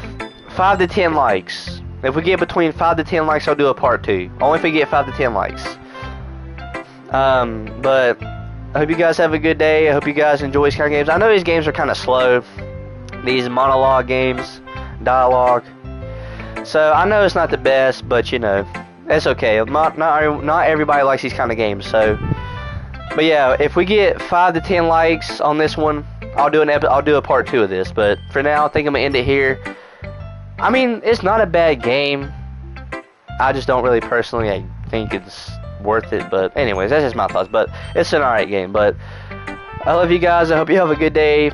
to 10 likes. If we get between 5 to 10 likes, I'll do a part 2. Only if we get 5 to 10 likes. But I hope you guys have a good day. I hope you guys enjoy these kind of games. I know these games are kind of slow. These monologue games, dialogue. So I know it's not the best, but you know, it's okay. Not everybody likes these kind of games. So, but yeah, if we get 5 to 10 likes on this one, I'll do a part 2 of this. But for now, I think I'm gonna end it here. I mean, it's not a bad game. I just don't really personally think it's worth it. But anyways, that's just my thoughts. But it's an alright game. But I love you guys. I hope you have a good day.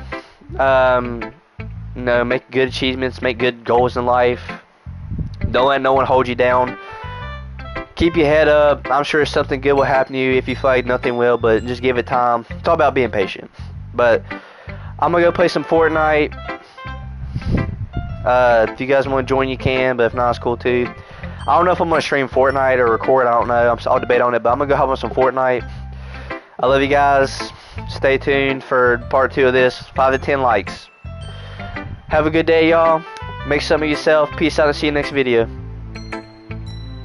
Make good achievements, make good goals in life. Don't let no one hold you down. Keep your head up. I'm sure something good will happen to you. If you feel like nothing will, but just give it time. It's all about being patient. But I'm gonna go play some Fortnite. If you guys want to join, you can. But if not, it's cool too. I don't know if I'm gonna stream Fortnite or record. I don't know. I'll debate on it. But I'm gonna go hop on some Fortnite. I love you guys. Stay tuned for part 2 of this. 5 to 10 likes. Have a good day, y'all. Make some of yourself. Peace out and see you next video.